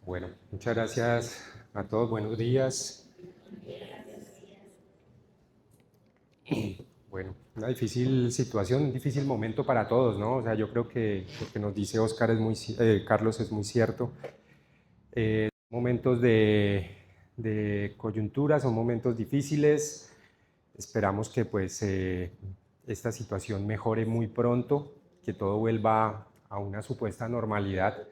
Bueno, muchas gracias a todos, buenos días. Bueno, una difícil situación, un difícil momento para todos, ¿no? O sea, yo creo que lo que nos dice Oscar es Carlos es muy cierto. Momentos de coyuntura, son momentos difíciles. Esperamos que pues esta situación mejore muy pronto, que todo vuelva a una supuesta normalidad.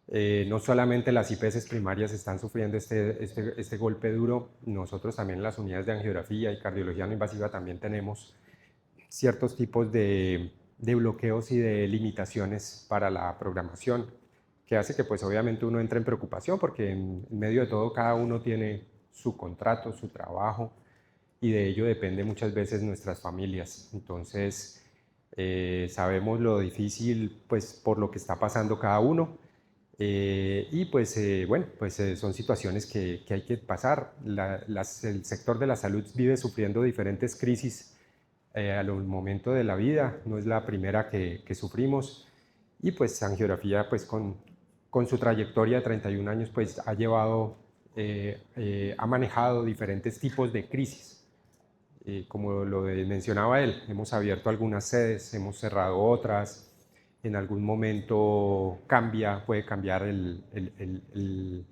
No solamente las IPS primarias están sufriendo este golpe duro, nosotros también en las unidades de angiografía y cardiología no invasiva también tenemos ciertos tipos de bloqueos y de limitaciones para la programación, que hace que pues obviamente uno entre en preocupación porque en medio de todo cada uno tiene su contrato, su trabajo y de ello depende muchas veces nuestras familias. Entonces sabemos lo difícil pues por lo que está pasando cada uno y pues bueno, pues son situaciones que hay que pasar. El sector de la salud vive sufriendo diferentes crisis a lo momento de la vida, no es la primera que sufrimos y pues angiografía pues con su trayectoria de 31 años pues ha manejado diferentes tipos de crisis. Como mencionaba él, hemos abierto algunas sedes, hemos cerrado otras, en algún momento puede cambiar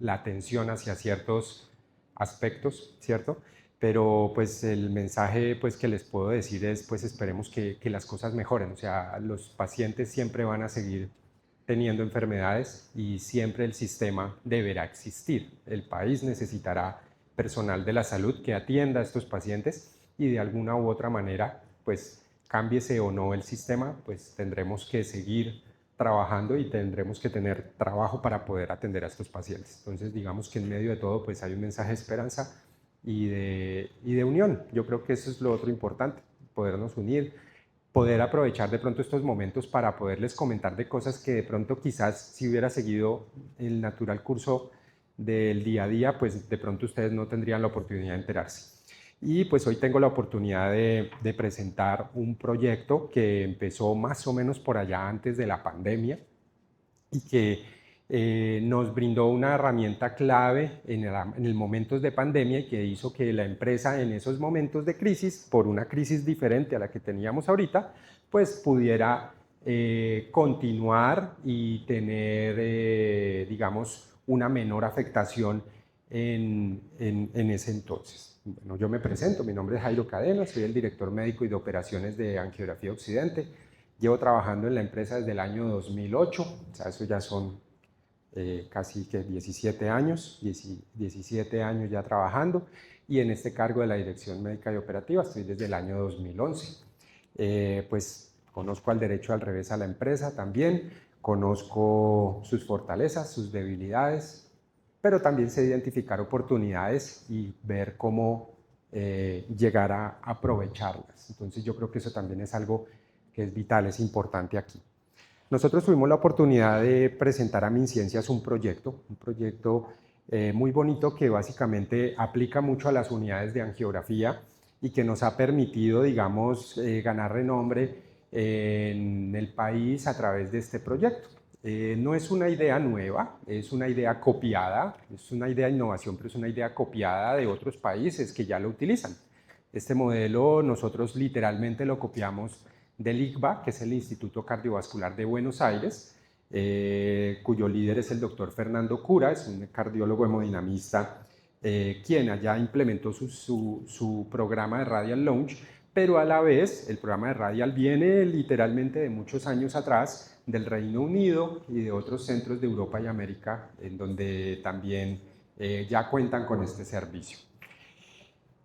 la atención hacia ciertos aspectos, ¿cierto? Pero pues el mensaje pues, que les puedo decir es pues esperemos que las cosas mejoren, o sea, los pacientes siempre van a seguir teniendo enfermedades y siempre el sistema deberá existir. El país necesitará personal de la salud que atienda a estos pacientes y de alguna u otra manera, pues cámbiese o no el sistema, pues tendremos que seguir trabajando y tendremos que tener trabajo para poder atender a estos pacientes. Entonces, digamos que en medio de todo, pues hay un mensaje de esperanza y de unión. Yo creo que eso es lo otro importante, podernos unir, poder aprovechar de pronto estos momentos para poderles comentar de cosas que de pronto quizás si hubiera seguido el natural curso del día a día, pues de pronto ustedes no tendrían la oportunidad de enterarse. Y pues hoy tengo la oportunidad de presentar un proyecto que empezó más o menos por allá antes de la pandemia y que nos brindó una herramienta clave en el momentos de pandemia y que hizo que la empresa en esos momentos de crisis, por una crisis diferente a la que teníamos ahorita, pues pudiera continuar y tener, digamos, una menor afectación en ese entonces. Bueno, yo me presento, mi nombre es Jairo Cadena, soy el director médico y de operaciones de Angiografía Occidente. Llevo trabajando en la empresa desde el año 2008, o sea, eso ya son casi que 17 años, 17 años ya trabajando y en este cargo de la dirección médica y operativa estoy desde el año 2011. Pues conozco al derecho al revés a la empresa también, conozco sus fortalezas, sus debilidades, pero también sé identificar oportunidades y ver cómo llegar a aprovecharlas. Entonces yo creo que eso también es algo que es vital, es importante aquí. Nosotros tuvimos la oportunidad de presentar a MinCiencias un proyecto muy bonito que básicamente aplica mucho a las unidades de angiografía y que nos ha permitido, digamos, ganar renombre en el país a través de este proyecto. No es una idea nueva, es una idea copiada, es una idea de innovación, pero es una idea copiada de otros países que ya lo utilizan. Este modelo nosotros literalmente lo copiamos del ICVA, que es el Instituto Cardiovascular de Buenos Aires, cuyo líder es el doctor Fernando Cura, es un cardiólogo hemodinamista, quien allá implementó su programa de Radial Launch, pero a la vez el programa de Radial viene literalmente de muchos años atrás, del Reino Unido y de otros centros de Europa y América, en donde también ya cuentan con este servicio.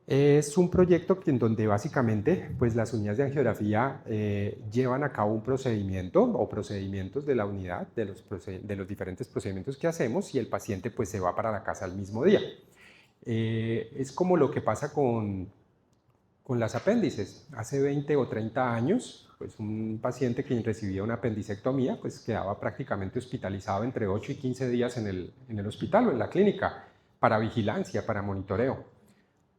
Es un proyecto en donde básicamente pues, las unidades de angiografía llevan a cabo un procedimiento o procedimientos de la unidad, de los diferentes procedimientos que hacemos y el paciente pues, se va para la casa al mismo día. Es como lo que pasa con las apéndices. Hace 20 o 30 años, pues un paciente que recibía una apendicectomía pues quedaba prácticamente hospitalizado entre 8 y 15 días en el hospital o en la clínica para vigilancia, para monitoreo.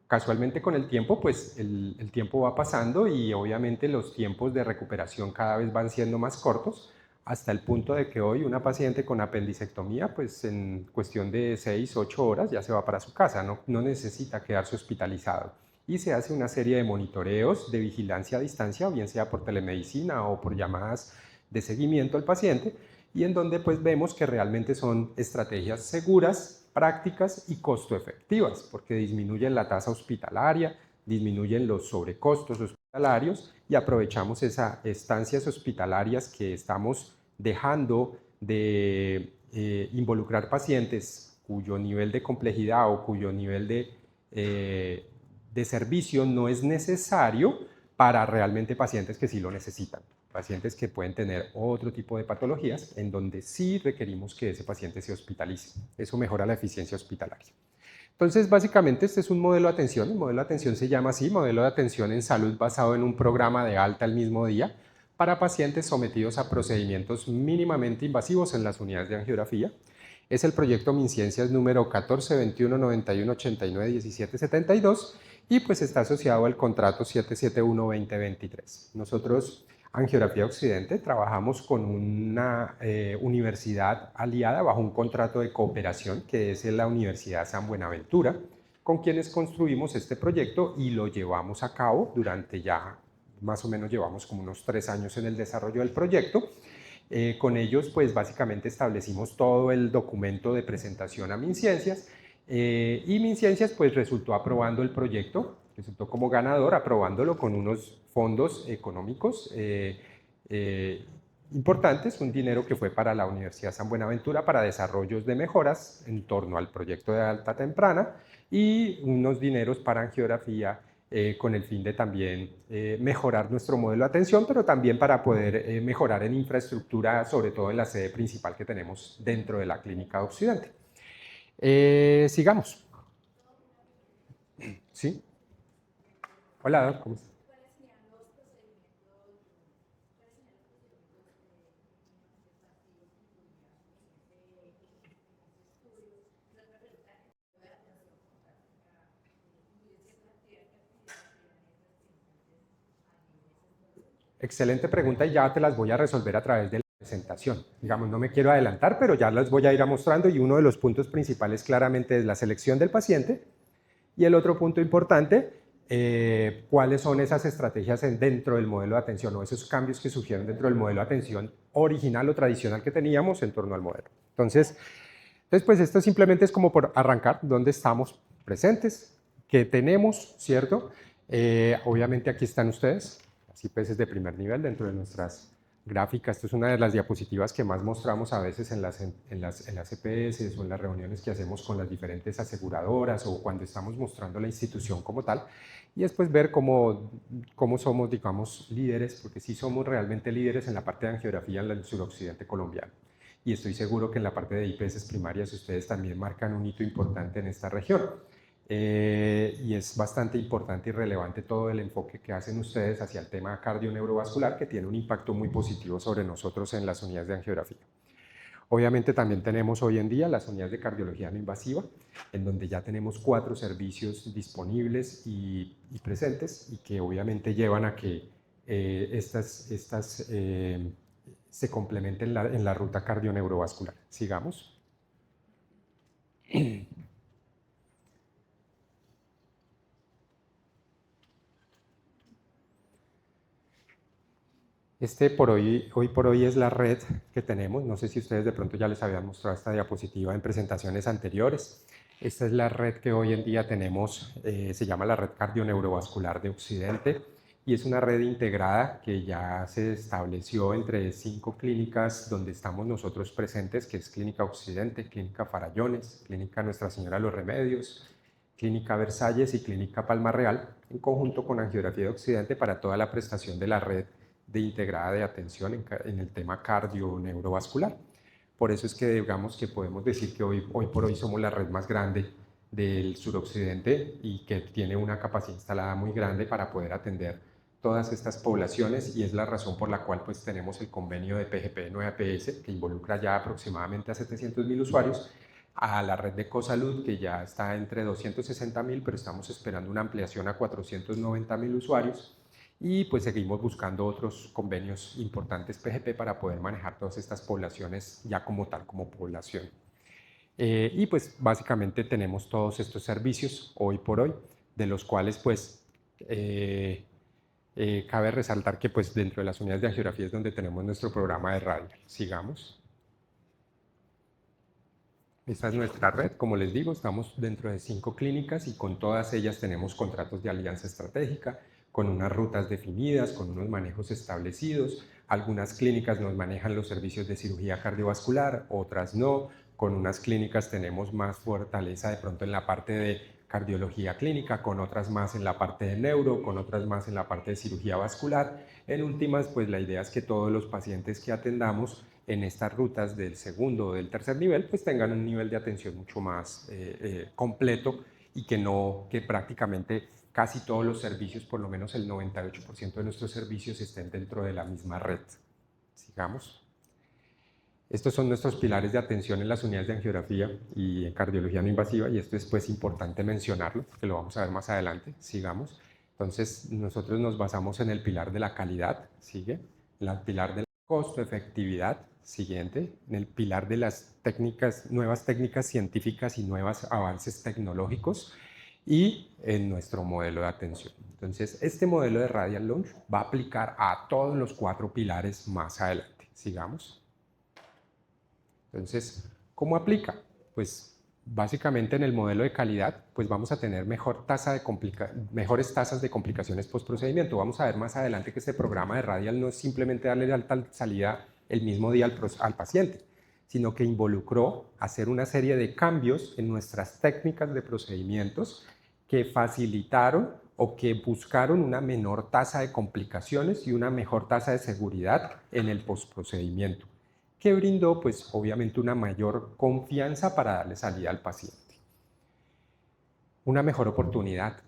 Casualmente con el tiempo, pues el tiempo va pasando y obviamente los tiempos de recuperación cada vez van siendo más cortos, hasta el punto de que hoy una paciente con apendicectomía, pues en cuestión de 6, 8 horas ya se va para su casa, no necesita quedarse hospitalizado. Y se hace una serie de monitoreos de vigilancia a distancia, bien sea por telemedicina o por llamadas de seguimiento al paciente, y en donde pues vemos que realmente son estrategias seguras, prácticas y costo efectivas, porque disminuyen la tasa hospitalaria, disminuyen los sobrecostos hospitalarios y aprovechamos esas estancias hospitalarias que estamos dejando de involucrar pacientes cuyo nivel de complejidad o cuyo nivel de servicio no es necesario para realmente pacientes que sí lo necesitan. Pacientes que pueden tener otro tipo de patologías en donde sí requerimos que ese paciente se hospitalice. Eso mejora la eficiencia hospitalaria. Entonces, básicamente, este es un modelo de atención. El modelo de atención se llama así, modelo de atención en salud basado en un programa de alta el mismo día para pacientes sometidos a procedimientos mínimamente invasivos en las unidades de angiografía. Es el proyecto MinCiencias número 14 21 91 89 17 72 y pues está asociado al contrato 771-2023. Nosotros, Angiografía Occidente, trabajamos con una universidad aliada bajo un contrato de cooperación que es la Universidad San Buenaventura, con quienes construimos este proyecto y lo llevamos a cabo durante ya, más o menos llevamos como unos 3 años en el desarrollo del proyecto. Con ellos, pues básicamente establecimos todo el documento de presentación a MinCiencias y MinCiencias pues resultó aprobando el proyecto, resultó como ganador, aprobándolo con unos fondos económicos importantes, un dinero que fue para la Universidad San Buenaventura para desarrollos de mejoras en torno al proyecto de alta temprana y unos dineros para angiografía con el fin de también mejorar nuestro modelo de atención, pero también para poder mejorar en infraestructura, sobre todo en la sede principal que tenemos dentro de la Clínica de Occidente. Sigamos. ¿Sí? Hola, ¿cómo estás? Excelente pregunta y ya te las voy a resolver a través de la presentación. Digamos, no me quiero adelantar, pero ya las voy a ir mostrando y uno de los puntos principales claramente es la selección del paciente y el otro punto importante, cuáles son esas estrategias dentro del modelo de atención o esos cambios que surgieron dentro del modelo de atención original o tradicional que teníamos en torno al modelo. Entonces pues esto simplemente es como por arrancar dónde estamos presentes, qué tenemos, ¿cierto? Obviamente aquí están ustedes, así pues es de primer nivel dentro de nuestras gráficas. Esto es una de las diapositivas que más mostramos a veces en las EPS o en las reuniones que hacemos con las diferentes aseguradoras o cuando estamos mostrando la institución como tal. Y después ver cómo somos, digamos, líderes, porque sí somos realmente líderes en la parte de angiografía en el suroccidente colombiano. Y estoy seguro que en la parte de IPS primarias ustedes también marcan un hito importante en esta región. Y es bastante importante y relevante todo el enfoque que hacen ustedes hacia el tema cardio-neurovascular, que tiene un impacto muy positivo sobre nosotros en las unidades de angiografía. Obviamente también tenemos hoy en día las unidades de cardiología no invasiva, en donde ya tenemos 4 servicios disponibles y presentes, y que obviamente llevan a que se complementen en la ruta cardio-neurovascular. Sigamos. Hoy por hoy es la red que tenemos. No sé si ustedes de pronto ya les habían mostrado esta diapositiva en presentaciones anteriores. Esta es la red que hoy en día tenemos, se llama la Red Cardio-Neurovascular de Occidente y es una red integrada que ya se estableció entre 5 clínicas donde estamos nosotros presentes, que es Clínica Occidente, Clínica Farallones, Clínica Nuestra Señora de los Remedios, Clínica Versalles y Clínica Palma Real, en conjunto con Angiografía de Occidente para toda la prestación de la red de integrada de atención en el tema cardio-neurovascular. Por eso es que digamos que podemos decir que hoy por hoy somos la red más grande del suroccidente y que tiene una capacidad instalada muy grande para poder atender todas estas poblaciones y es la razón por la cual pues tenemos el convenio de PGP 9APS que involucra ya aproximadamente a 700.000 usuarios, a la red de Cosalud que ya está entre 260.000, pero estamos esperando una ampliación a 490.000 usuarios y pues seguimos buscando otros convenios importantes PGP para poder manejar todas estas poblaciones ya como tal, como población. Y pues básicamente tenemos todos estos servicios hoy por hoy, de los cuales pues cabe resaltar que pues dentro de las unidades de geografía es donde tenemos nuestro programa de radio. Sigamos. Esta es nuestra red, como les digo, estamos dentro de 5 clínicas y con todas ellas tenemos contratos de alianza estratégica, con unas rutas definidas, con unos manejos establecidos. Algunas clínicas nos manejan los servicios de cirugía cardiovascular, otras no. Con unas clínicas tenemos más fortaleza de pronto en la parte de cardiología clínica, con otras más en la parte de neuro, con otras más en la parte de cirugía vascular. En últimas, pues la idea es que todos los pacientes que atendamos en estas rutas del segundo o del tercer nivel, pues tengan un nivel de atención mucho más completo y que prácticamente casi todos los servicios, por lo menos el 98% de nuestros servicios, estén dentro de la misma red. Sigamos. Estos son nuestros pilares de atención en las unidades de angiografía y en cardiología no invasiva, y esto es pues importante mencionarlo, porque lo vamos a ver más adelante. Sigamos. Entonces, nosotros nos basamos en el pilar de la calidad, sigue, en el pilar de la costo-efectividad, siguiente, en el pilar de las nuevas técnicas científicas y nuevos avances tecnológicos, y en nuestro modelo de atención. Entonces, este modelo de Radial Launch va a aplicar a todos los 4 pilares más adelante. Sigamos. Entonces, ¿cómo aplica? Pues básicamente en el modelo de calidad, pues vamos a tener mejores tasas de complicaciones post-procedimiento. Vamos a ver más adelante que este programa de Radial no es simplemente darle alta salida el mismo día al paciente, sino que involucró hacer una serie de cambios en nuestras técnicas de procedimientos que facilitaron o que buscaron una menor tasa de complicaciones y una mejor tasa de seguridad en el postprocedimiento, que brindó pues obviamente una mayor confianza para darle salida al paciente. Una mejor oportunidad.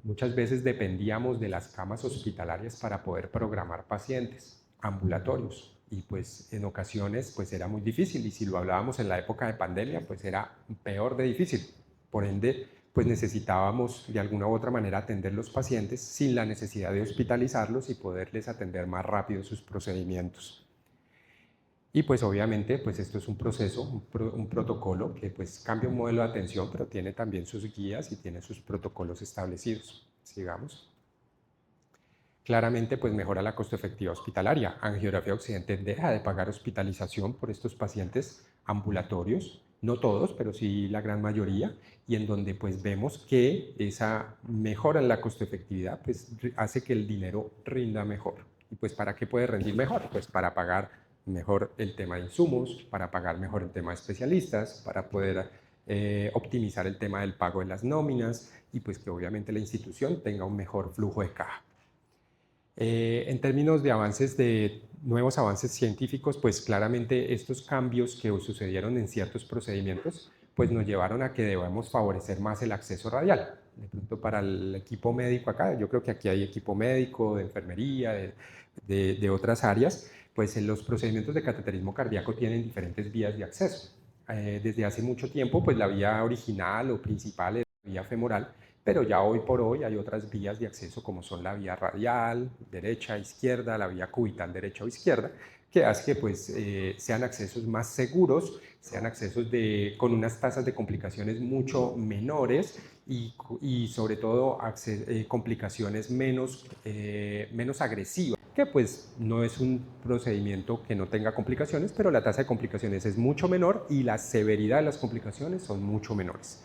Muchas veces dependíamos de las camas hospitalarias para poder programar pacientes ambulatorios y pues en ocasiones pues era muy difícil, y si lo hablábamos en la época de pandemia pues era peor de difícil. Por ende pues necesitábamos de alguna u otra manera atender los pacientes sin la necesidad de hospitalizarlos y poderles atender más rápido sus procedimientos. Y pues obviamente pues esto es un proceso, un protocolo que pues cambia un modelo de atención, pero tiene también sus guías y tiene sus protocolos establecidos. Sigamos. Claramente pues mejora la costo efectiva hospitalaria. Angiografía Occidente deja de pagar hospitalización por estos pacientes ambulatorios, no todos, pero sí la gran mayoría, y en donde pues vemos que esa mejora en la costo efectividad pues hace que el dinero rinda mejor. ¿Y pues para qué puede rendir mejor? Pues para pagar mejor el tema de insumos, para pagar mejor el tema de especialistas, para poder optimizar el tema del pago de las nóminas y pues que obviamente la institución tenga un mejor flujo de caja. En términos de nuevos avances científicos, pues claramente estos cambios que sucedieron en ciertos procedimientos pues nos llevaron a que debamos favorecer más el acceso radial. De pronto para el equipo médico acá, yo creo que aquí hay equipo médico, de enfermería, de otras áreas, pues en los procedimientos de cateterismo cardíaco tienen diferentes vías de acceso. Desde hace mucho tiempo, pues la vía original o principal es la vía femoral, pero ya hoy por hoy hay otras vías de acceso como son la vía radial, derecha, izquierda, la vía cubital derecha o izquierda, que hace que pues, sean accesos más seguros, sean accesos con unas tasas de complicaciones mucho menores y sobre todo complicaciones menos agresivas, que pues no es un procedimiento que no tenga complicaciones, pero la tasa de complicaciones es mucho menor y la severidad de las complicaciones son mucho menores.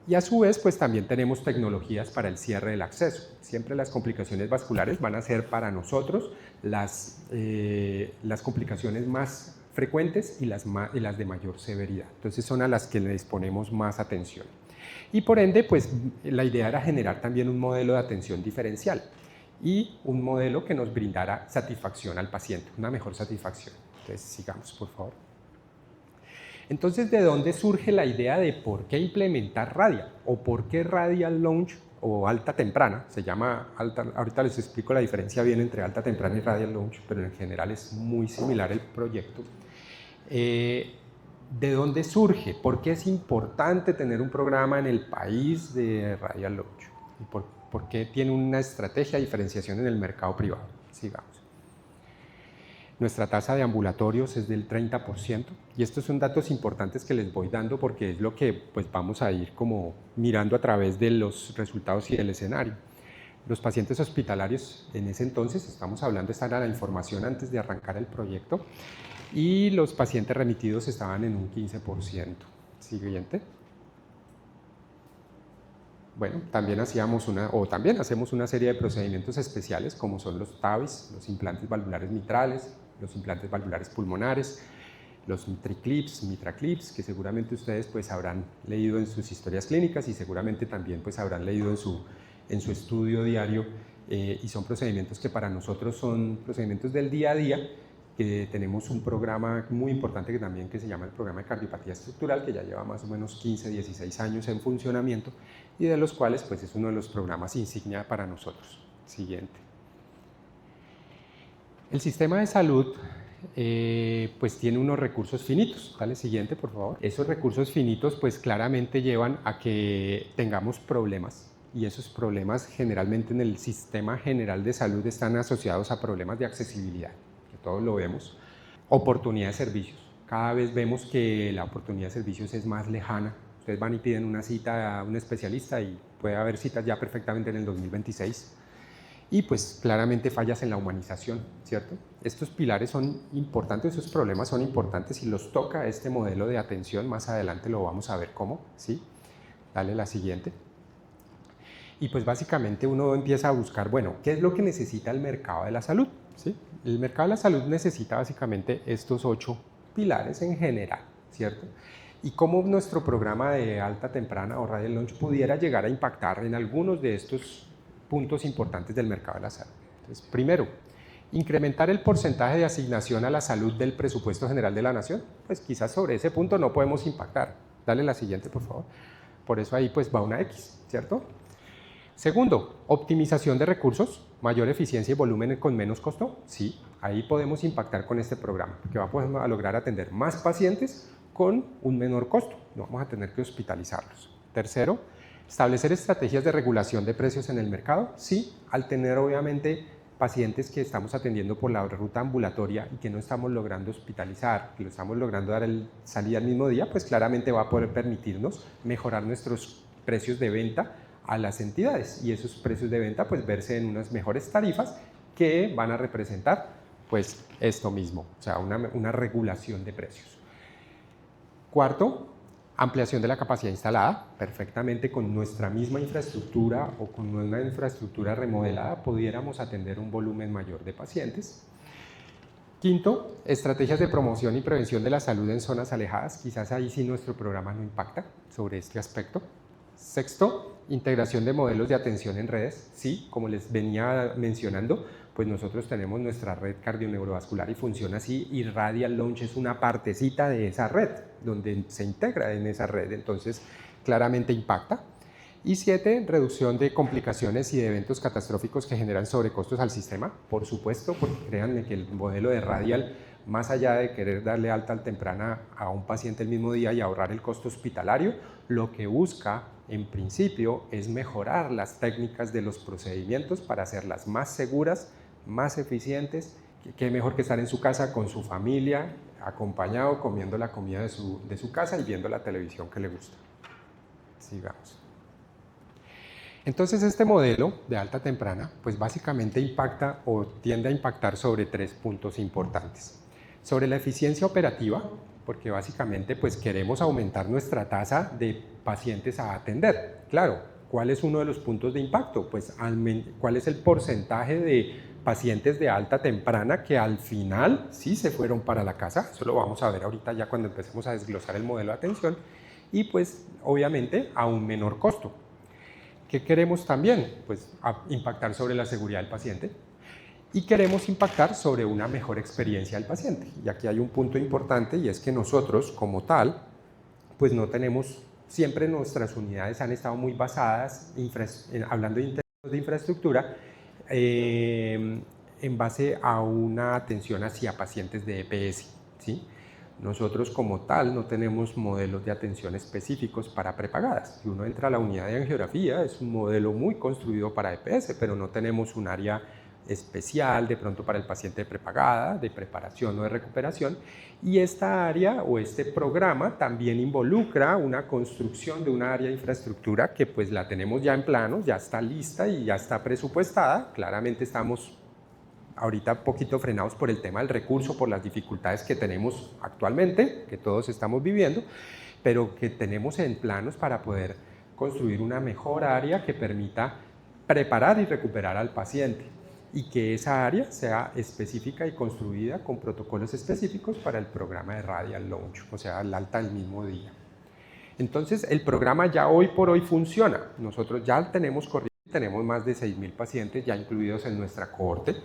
Y a su vez, pues también tenemos tecnologías para el cierre del acceso. Siempre las complicaciones vasculares van a ser para nosotros las complicaciones más frecuentes y las de mayor severidad. Entonces son a las que le disponemos más atención. Y por ende, pues la idea era generar también un modelo de atención diferencial y un modelo que nos brindara satisfacción al paciente, una mejor satisfacción. Entonces sigamos, por favor. Entonces, ¿de dónde surge la idea de por qué implementar Radial? ¿O por qué Radial Launch o alta temprana? Se llama alta, ahorita les explico la diferencia bien entre alta temprana y Radial Launch, pero en general es muy similar el proyecto. ¿De dónde surge? ¿Por qué es importante tener un programa en el país de Radial Launch? ¿Por qué tiene una estrategia de diferenciación en el mercado privado? Sigamos. Nuestra tasa de ambulatorios es del 30%, y estos son datos importantes que les voy dando porque es lo que pues, vamos a ir como mirando a través de los resultados y del escenario. Los pacientes hospitalarios en ese entonces, estamos hablando, esta era la información antes de arrancar el proyecto, y los pacientes remitidos estaban en un 15%. Siguiente. Bueno, también hacemos una serie de procedimientos especiales como son los TAVIs, los implantes valvulares mitrales, los implantes valvulares pulmonares, los MitraClips, que seguramente ustedes pues habrán leído en sus historias clínicas y seguramente también pues habrán leído en su estudio diario, y son procedimientos que para nosotros son procedimientos del día a día, que tenemos un programa muy importante que se llama el programa de cardiopatía estructural, que ya lleva más o menos 15, 16 años en funcionamiento y de los cuales pues es uno de los programas insignia para nosotros. Siguiente. El sistema de salud pues tiene unos recursos finitos. Dale siguiente, por favor. Esos recursos finitos pues claramente llevan a que tengamos problemas, y esos problemas generalmente en el sistema general de salud están asociados a problemas de accesibilidad, que todos lo vemos. Oportunidad de servicios. Cada vez vemos que la oportunidad de servicios es más lejana. Ustedes van y piden una cita a un especialista y puede haber citas ya perfectamente en el 2026. Y pues claramente fallas en la humanización, ¿cierto? Estos pilares son importantes, esos problemas son importantes y los toca este modelo de atención. Más adelante lo vamos a ver cómo, ¿sí? Dale la siguiente. Y pues básicamente uno empieza a buscar, bueno, ¿qué es lo que necesita el mercado de la salud? ¿Sí? El mercado de la salud necesita básicamente estos 8 pilares en general, ¿cierto? Y cómo nuestro programa de alta temprana o Radial Launch pudiera llegar a impactar en algunos de estos puntos importantes del mercado de la salud. Entonces, primero, incrementar el porcentaje de asignación a la salud del presupuesto general de la nación. Pues quizás sobre ese punto no podemos impactar. Dale la siguiente, por favor. Por eso ahí pues va una X, ¿cierto? Segundo, optimización de recursos, mayor eficiencia y volumen con menos costo. Sí, ahí podemos impactar con este programa, que vamos a lograr atender más pacientes con un menor costo. No vamos a tener que hospitalizarlos. Tercero, establecer estrategias de regulación de precios en el mercado. Sí, al tener obviamente pacientes que estamos atendiendo por la ruta ambulatoria y que no estamos logrando hospitalizar, que lo estamos logrando dar salida al mismo día, pues claramente va a poder permitirnos mejorar nuestros precios de venta a las entidades, y esos precios de venta pues verse en unas mejores tarifas que van a representar pues esto mismo, o sea, una regulación de precios. Cuarto, ampliación de la capacidad instalada. Perfectamente con nuestra misma infraestructura o con una infraestructura remodelada pudiéramos atender un volumen mayor de pacientes. Quinto, estrategias de promoción y prevención de la salud en zonas alejadas. Quizás ahí sí nuestro programa no impacta sobre este aspecto. Sexto, integración de modelos de atención en redes. Sí, como les venía mencionando, pues nosotros tenemos nuestra red cardioneurovascular y funciona así, y Radial Launch es una partecita de esa red, donde se integra en esa red, entonces claramente impacta. Y 7, reducción de complicaciones y de eventos catastróficos que generan sobrecostos al sistema, por supuesto, porque créanme que el modelo de Radial, más allá de querer darle alta temprana a un paciente el mismo día y ahorrar el costo hospitalario, lo que busca en principio es mejorar las técnicas de los procedimientos para hacerlas más seguras, más eficientes. Qué mejor que estar en su casa con su familia, acompañado, comiendo la comida de su casa y viendo la televisión que le gusta. Sigamos. Entonces este modelo de alta temprana pues básicamente impacta o tiende a impactar sobre 3 puntos importantes. Sobre la eficiencia operativa, porque básicamente pues queremos aumentar nuestra tasa de pacientes a atender. Claro, ¿cuál es uno de los puntos de impacto? Pues ¿cuál es el porcentaje de pacientes de alta temprana que al final sí se fueron para la casa? Eso lo vamos a ver ahorita ya cuando empecemos a desglosar el modelo de atención, y pues obviamente a un menor costo. ¿Qué queremos también? Pues impactar sobre la seguridad del paciente, y queremos impactar sobre una mejor experiencia del paciente. Y aquí hay un punto importante, y es que nosotros como tal, pues no tenemos, siempre nuestras unidades han estado muy basadas, hablando de infraestructura, en base a una atención hacia pacientes de EPS, ¿sí? Nosotros como tal no tenemos modelos de atención específicos para prepagadas. Si uno entra a la unidad de angiografía, es un modelo muy construido para EPS, pero no tenemos un área especial de pronto para el paciente de prepagada, de preparación o de recuperación. Y esta área o este programa también involucra una construcción de una área de infraestructura que pues la tenemos ya en planos, ya está lista y ya está presupuestada. Claramente estamos ahorita un poquito frenados por el tema del recurso, por las dificultades que tenemos actualmente, que todos estamos viviendo, pero que tenemos en planos para poder construir una mejor área que permita preparar y recuperar al paciente y que esa área sea específica y construida con protocolos específicos para el programa de Radial Launch, o sea, el alta del mismo día. Entonces, el programa ya hoy por hoy funciona. Nosotros ya tenemos corriente, tenemos más de 6.000 pacientes ya incluidos en nuestra cohorte.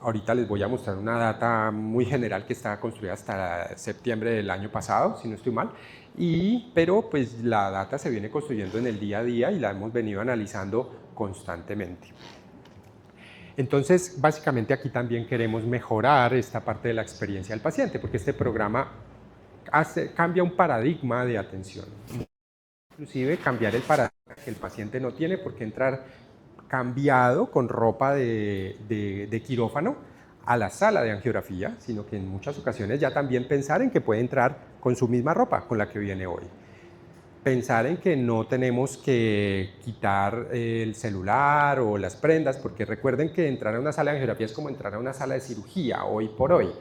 Ahorita les voy a mostrar una data muy general que está construida hasta septiembre del año pasado, si no estoy mal, pero pues la data se viene construyendo en el día a día y la hemos venido analizando constantemente. Entonces, básicamente aquí también queremos mejorar esta parte de la experiencia del paciente, porque este programa cambia un paradigma de atención. Inclusive cambiar el paradigma que el paciente no tiene por qué entrar cambiado con ropa de quirófano a la sala de angiografía, sino que en muchas ocasiones ya también pensar en que puede entrar con su misma ropa con la que viene hoy. Pensar en que no tenemos que quitar el celular o las prendas, porque recuerden que entrar a una sala de angiografía es como entrar a una sala de cirugía hoy por hoy,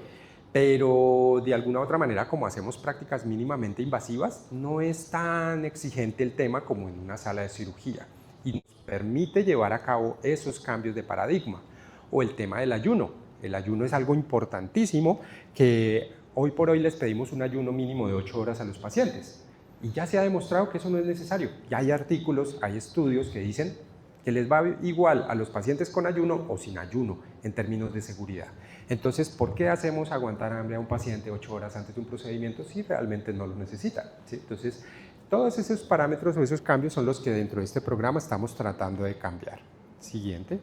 pero de alguna u otra manera, como hacemos prácticas mínimamente invasivas, no es tan exigente el tema como en una sala de cirugía y nos permite llevar a cabo esos cambios de paradigma. O el tema del ayuno. El ayuno es algo importantísimo que hoy por hoy les pedimos un ayuno mínimo de 8 horas a los pacientes. Y ya se ha demostrado que eso no es necesario. Ya hay artículos, hay estudios que dicen que les va igual a los pacientes con ayuno o sin ayuno en términos de seguridad. Entonces, ¿por qué hacemos aguantar hambre a un paciente 8 horas antes de un procedimiento si realmente no lo necesita? ¿Sí? Entonces, todos esos parámetros o esos cambios son los que dentro de este programa estamos tratando de cambiar. Siguiente.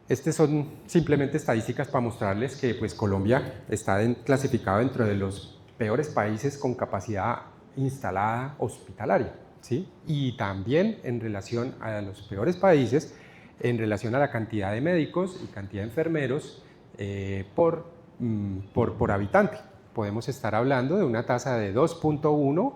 Estas son simplemente estadísticas para mostrarles que pues, Colombia está clasificado dentro de los peores países con capacidad instalada hospitalaria, ¿sí? Y también en relación a los peores países, en relación a la cantidad de médicos y cantidad de enfermeros por habitante. Podemos estar hablando de una tasa de 2.1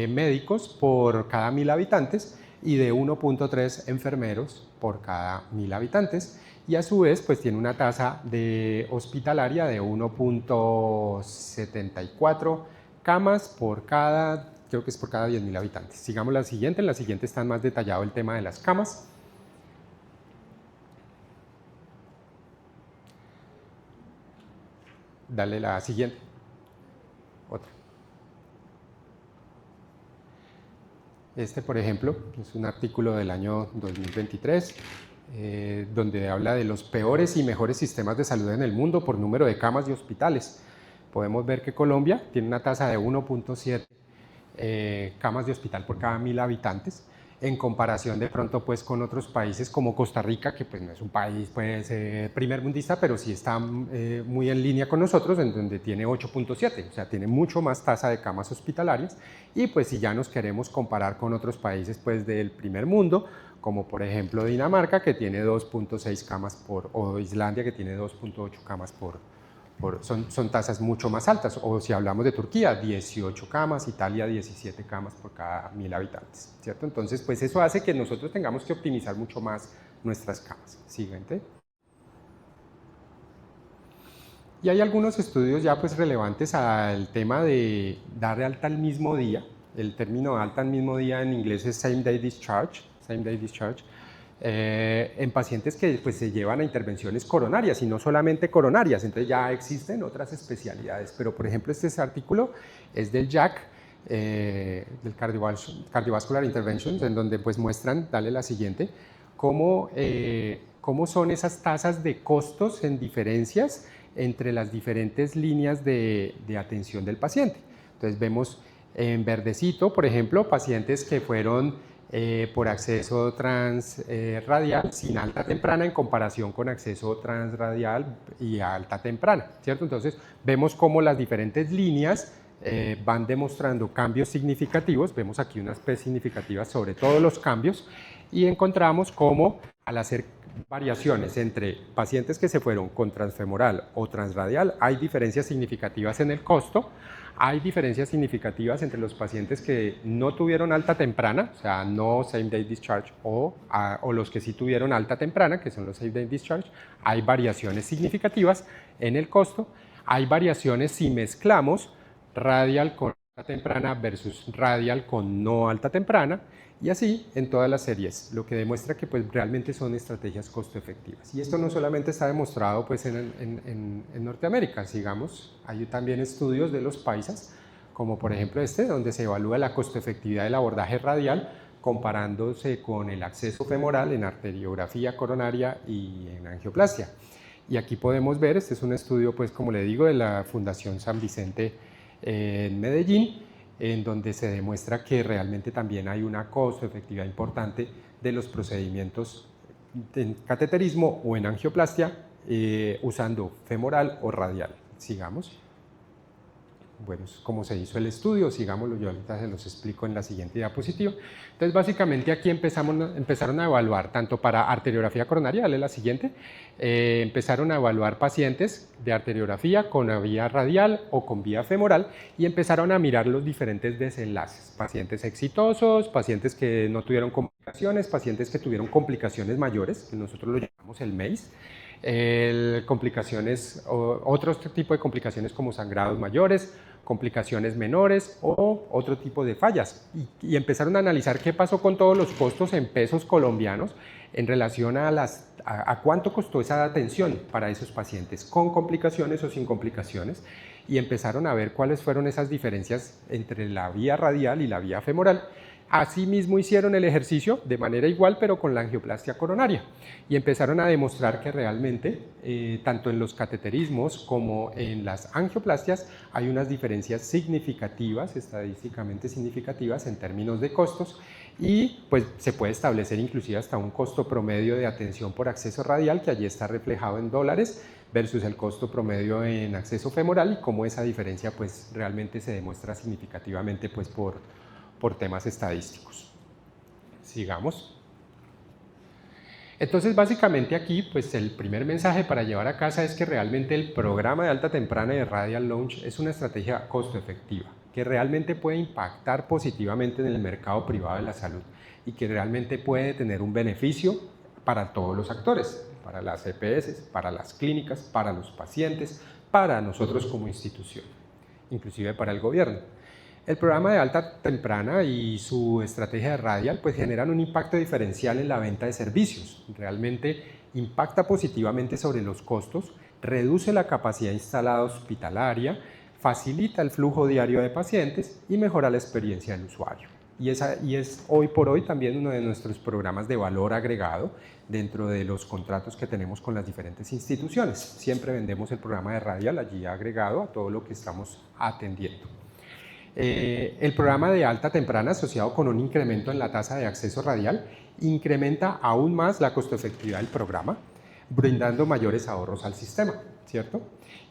médicos por cada 1.000 habitantes y de 1.3 enfermeros por cada 1.000 habitantes, y a su vez pues tiene una tasa de hospitalaria de 1.74 camas por cada, creo que es por cada 10.000 habitantes. Sigamos la siguiente, en la siguiente está más detallado el tema de las camas. Dale la siguiente. Otra. Este, por ejemplo, es un artículo del año 2023, donde habla de los peores y mejores sistemas de salud en el mundo por número de camas y hospitales. Podemos ver que Colombia tiene una tasa de 1.7 camas de hospital por cada 1.000 habitantes, en comparación de pronto pues con otros países como Costa Rica, que pues no es un país pues primermundista, pero sí está muy en línea con nosotros, en donde tiene 8.7, o sea, tiene mucho más tasa de camas hospitalarias. Y pues si ya nos queremos comparar con otros países pues del primer mundo, como por ejemplo Dinamarca, que tiene 2.6 camas o Islandia, que tiene 2.8 camas son tasas mucho más altas. O si hablamos de Turquía, 18 camas, Italia 17 camas por cada 1.000 habitantes, ¿cierto? Entonces, pues eso hace que nosotros tengamos que optimizar mucho más nuestras camas. Siguiente. Y hay algunos estudios ya pues relevantes al tema de dar alta al mismo día. El término alta al mismo día en inglés es same day discharge, en pacientes que pues, se llevan a intervenciones coronarias y no solamente coronarias. Entonces ya existen otras especialidades, pero por ejemplo este artículo es del JAC, del Cardiovascular Interventions, en donde pues muestran, dale la siguiente, cómo son esas tasas de costos en diferencias entre las diferentes líneas de atención del paciente. Entonces vemos en verdecito, por ejemplo, pacientes que fueron por acceso transradial sin alta temprana en comparación con acceso transradial y alta temprana, ¿cierto? Entonces vemos cómo las diferentes líneas van demostrando cambios significativos, vemos aquí unas P significativas sobre todos los cambios y encontramos cómo al hacer variaciones entre pacientes que se fueron con transfemoral o transradial hay diferencias significativas en el costo. Hay diferencias significativas entre los pacientes que no tuvieron alta temprana, o sea, no same day discharge, o los que sí tuvieron alta temprana, que son los same day discharge. Hay variaciones significativas en el costo. Hay variaciones si mezclamos radial con alta temprana versus radial con no alta temprana, y así en todas las series, lo que demuestra que pues, realmente son estrategias costo efectivas. Y esto no solamente está demostrado pues, en Norteamérica, sigamos, hay también estudios de los paisas, como por ejemplo este, donde se evalúa la costo efectividad del abordaje radial comparándose con el acceso femoral en arteriografía coronaria y en angioplastia. Y aquí podemos ver, este es un estudio, pues como le digo, de la Fundación San Vicente en Medellín, en donde se demuestra que realmente también hay una costo efectividad importante de los procedimientos en cateterismo o en angioplastia usando femoral o radial. Sigamos. Bueno, cómo se hizo el estudio, sigámoslo, yo ahorita se los explico en la siguiente diapositiva. Entonces, básicamente aquí empezaron a evaluar, tanto para arteriografía coronaria, dale la siguiente, empezaron a evaluar pacientes de arteriografía con vía radial o con vía femoral y empezaron a mirar los diferentes desenlaces, pacientes exitosos, pacientes que no tuvieron complicaciones, pacientes que tuvieron complicaciones mayores, que nosotros lo llamamos el MACE, complicaciones, otro tipo de complicaciones como sangrados mayores, complicaciones menores o otro tipo de fallas. Y empezaron a analizar qué pasó con todos los costos en pesos colombianos en relación a cuánto costó esa atención para esos pacientes, con complicaciones o sin complicaciones, y empezaron a ver cuáles fueron esas diferencias entre la vía radial y la vía femoral. Asimismo hicieron el ejercicio de manera igual, pero con la angioplastia coronaria, y empezaron a demostrar que realmente, tanto en los cateterismos como en las angioplastias, hay unas diferencias significativas, estadísticamente significativas en términos de costos, y pues se puede establecer inclusive hasta un costo promedio de atención por acceso radial, que allí está reflejado en dólares, versus el costo promedio en acceso femoral, y cómo esa diferencia pues realmente se demuestra significativamente pues por temas estadísticos. Sigamos. Entonces, básicamente aquí, pues el primer mensaje para llevar a casa es que realmente el programa de alta temprana de Radial Launch es una estrategia costo efectiva, que realmente puede impactar positivamente en el mercado privado de la salud y que realmente puede tener un beneficio para todos los actores, para las EPS, para las clínicas, para los pacientes, para nosotros como institución, inclusive para el gobierno. El programa de alta temprana y su estrategia de Radial pues generan un impacto diferencial en la venta de servicios. Realmente impacta positivamente sobre los costos, reduce la capacidad instalada hospitalaria, facilita el flujo diario de pacientes y mejora la experiencia del usuario. Y es hoy por hoy también uno de nuestros programas de valor agregado dentro de los contratos que tenemos con las diferentes instituciones. Siempre vendemos el programa de Radial allí agregado a todo lo que estamos atendiendo. El programa de alta temprana asociado con un incremento en la tasa de acceso radial incrementa aún más la costo efectividad del programa, brindando mayores ahorros al sistema, ¿cierto?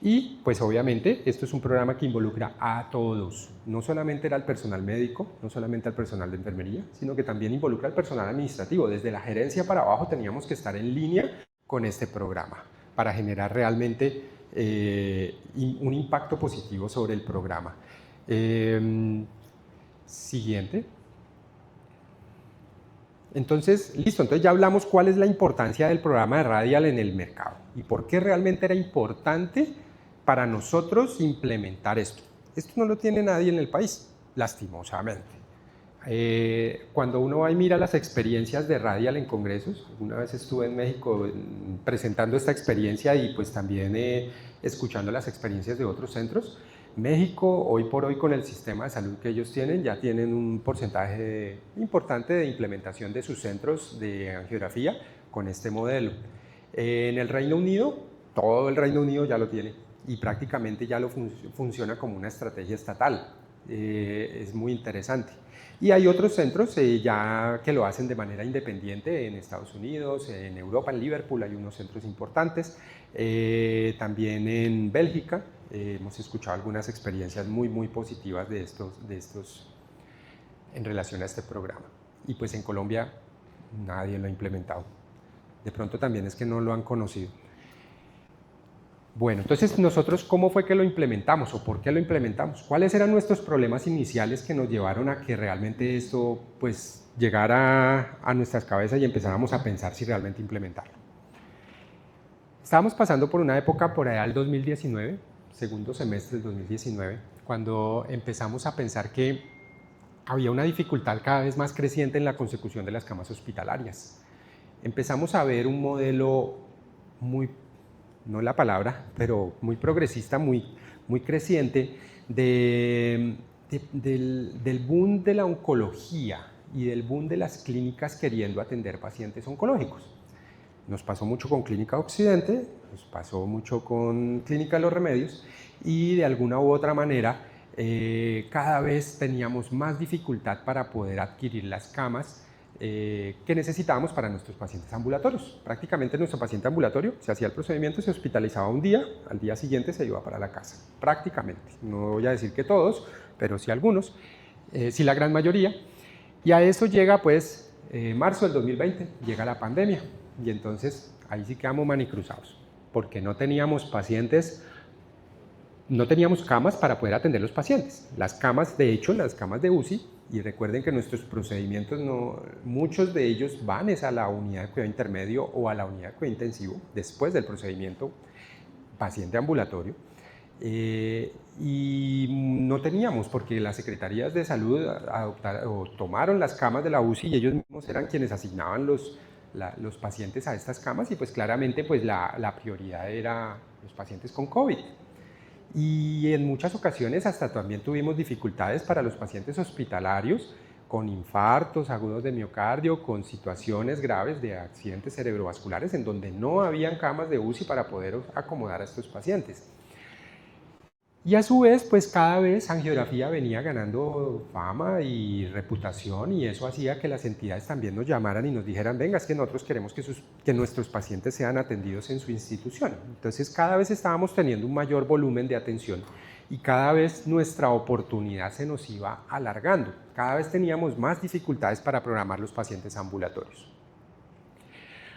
Y pues obviamente esto es un programa que involucra a todos, no solamente al personal médico, no solamente al personal de enfermería, sino que también involucra al personal administrativo. Desde la gerencia para abajo teníamos que estar en línea con este programa para generar realmente un impacto positivo sobre el programa. Siguiente. Entonces, listo, entonces ya hablamos cuál es la importancia del programa de Radial en el mercado y por qué realmente era importante para nosotros implementar esto. Esto no lo tiene nadie en el país, lastimosamente. Cuando uno va y mira las experiencias de Radial en congresos, una vez estuve en México presentando esta experiencia y pues también escuchando las experiencias de otros centros. México, hoy por hoy, con el sistema de salud que ellos tienen, ya tienen un porcentaje importante de implementación de sus centros de angiografía con este modelo. En el Reino Unido, todo el Reino Unido ya lo tiene y prácticamente ya funciona como una estrategia estatal. Es muy interesante. Y hay otros centros ya que lo hacen de manera independiente en Estados Unidos, en Europa, en Liverpool hay unos centros importantes, también en Bélgica. Hemos escuchado algunas experiencias muy positivas de estos en relación a este programa. Y pues en Colombia nadie lo ha implementado. De pronto también es que no lo han conocido. Bueno, entonces nosotros, ¿cómo fue que lo implementamos o por qué lo implementamos? ¿Cuáles eran nuestros problemas iniciales que nos llevaron a que realmente esto pues llegara a nuestras cabezas y empezáramos a pensar si realmente implementarlo? Estábamos pasando por una época por allá del 2019, segundo semestre del 2019, cuando empezamos a pensar que había una dificultad cada vez más creciente en la consecución de las camas hospitalarias. Empezamos a ver un modelo muy, no la palabra, pero muy progresista, muy creciente del boom de la oncología y del boom de las clínicas queriendo atender pacientes oncológicos. Nos pasó mucho con Clínica Occidente, nos pasó mucho con Clínica de los Remedios y de alguna u otra manera cada vez teníamos más dificultad para poder adquirir las camas que necesitábamos para nuestros pacientes ambulatorios. Prácticamente nuestro paciente ambulatorio se hacía el procedimiento, se hospitalizaba un día, al día siguiente se iba para la casa. Prácticamente, no voy a decir que todos, pero sí algunos, sí la gran mayoría. Y a eso llega pues marzo del 2020, llega la pandemia y entonces ahí sí quedamos manicruzados porque no teníamos pacientes, no teníamos camas para poder atender los pacientes. Las camas, de hecho, las camas de UCI, y recuerden que nuestros procedimientos, muchos de ellos van a la unidad de cuidado intermedio o a la unidad de cuidado intensivo después del procedimiento paciente ambulatorio. Y no teníamos, porque las secretarías de salud tomaron las camas de la UCI y ellos mismos eran quienes asignaban los pacientes a estas camas y pues claramente pues la prioridad era los pacientes con COVID. Y en muchas ocasiones hasta también tuvimos dificultades para los pacientes hospitalarios con infartos agudos de miocardio, con situaciones graves de accidentes cerebrovasculares en donde no habían camas de UCI para poder acomodar a estos pacientes. Y a su vez, pues cada vez angiografía venía ganando fama y reputación y eso hacía que las entidades también nos llamaran y nos dijeran, venga, es que nosotros queremos que nuestros pacientes sean atendidos en su institución. Entonces cada vez estábamos teniendo un mayor volumen de atención y cada vez nuestra oportunidad se nos iba alargando. Cada vez teníamos más dificultades para programar los pacientes ambulatorios.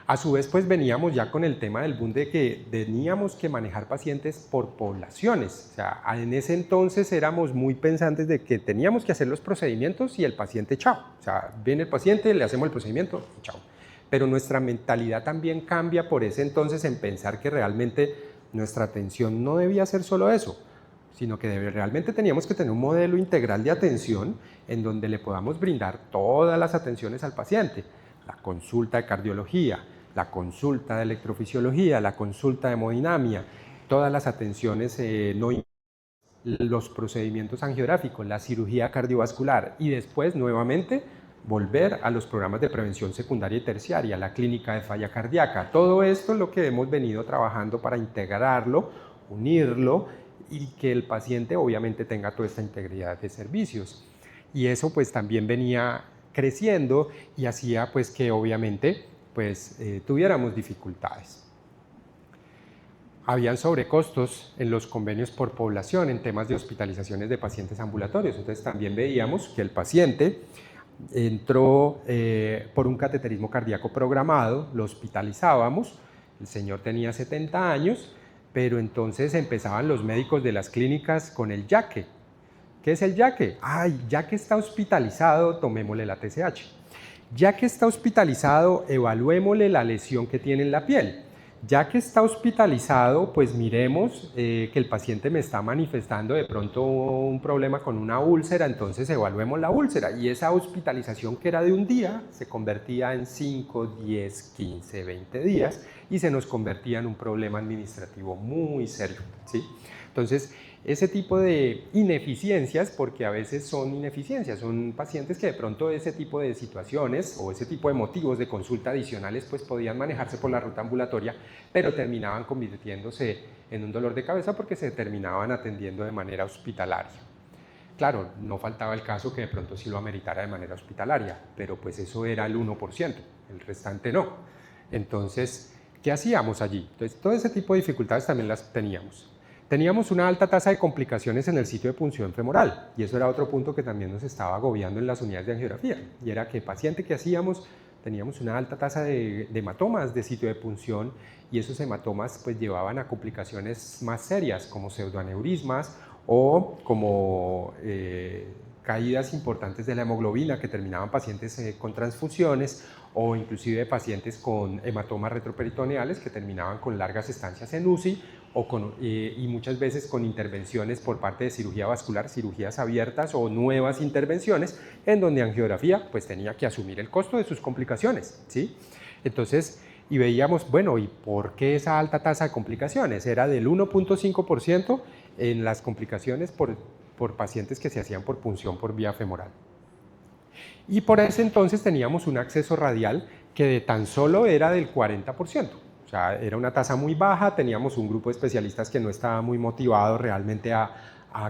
A su vez, pues veníamos ya con el tema del boom de que teníamos que manejar pacientes por poblaciones. O sea, en ese entonces éramos muy pensantes de que teníamos que hacer los procedimientos y el paciente chao. O sea, viene el paciente, le hacemos el procedimiento y chao. Pero nuestra mentalidad también cambia por ese entonces en pensar que realmente nuestra atención no debía ser solo eso, sino que realmente teníamos que tener un modelo integral de atención en donde le podamos brindar todas las atenciones al paciente. La consulta de cardiología, la consulta de electrofisiología, la consulta de hemodinamia, todas las atenciones los procedimientos angiográficos, la cirugía cardiovascular y después nuevamente volver a los programas de prevención secundaria y terciaria, la clínica de falla cardíaca. Todo esto es lo que hemos venido trabajando para integrarlo, unirlo y que el paciente obviamente tenga toda esta integridad de servicios. Y eso pues también venía creciendo y hacía pues que obviamente pues tuviéramos dificultades. Habían sobrecostos en los convenios por población en temas de hospitalizaciones de pacientes ambulatorios, entonces también veíamos que el paciente entró por un cateterismo cardíaco programado, lo hospitalizábamos, el señor tenía 70 años, pero entonces empezaban los médicos de las clínicas con el yaque. ¿Qué es el yaque? Ay, ya que está hospitalizado, tomémosle la TSH. Ya que está hospitalizado, evaluémosle la lesión que tiene en la piel. Ya que está hospitalizado, pues miremos que el paciente me está manifestando de pronto un problema con una úlcera, entonces evaluemos la úlcera. Y esa hospitalización que era de un día se convertía en 5, 10, 15, 20 días y se nos convertía en un problema administrativo muy serio, ¿sí? Entonces, ese tipo de ineficiencias, porque a veces son ineficiencias, son pacientes que de pronto ese tipo de situaciones o ese tipo de motivos de consulta adicionales pues podían manejarse por la ruta ambulatoria, pero terminaban convirtiéndose en un dolor de cabeza porque se terminaban atendiendo de manera hospitalaria. Claro, no faltaba el caso que de pronto sí lo ameritara de manera hospitalaria, pero pues eso era el 1%, el restante no. Entonces, ¿qué hacíamos allí? Entonces, todo ese tipo de dificultades también las teníamos. Teníamos una alta tasa de complicaciones en el sitio de punción femoral, y eso era otro punto que también nos estaba agobiando en las unidades de angiografía, y era que paciente que hacíamos, teníamos una alta tasa de hematomas de sitio de punción, y esos hematomas pues llevaban a complicaciones más serias, como pseudoaneurismas, o como caídas importantes de la hemoglobina que terminaban pacientes con transfusiones, o inclusive pacientes con hematomas retroperitoneales que terminaban con largas estancias en UCI y muchas veces con intervenciones por parte de cirugía vascular, cirugías abiertas o nuevas intervenciones en donde angiografía pues tenía que asumir el costo de sus complicaciones, ¿sí? Entonces, y veíamos, bueno, ¿y por qué esa alta tasa de complicaciones? Era del 1.5% en las complicaciones por pacientes que se hacían por punción por vía femoral. Y por ese entonces teníamos un acceso radial que de tan solo era del 40%. O sea, era una tasa muy baja, teníamos un grupo de especialistas que no estaba muy motivado realmente a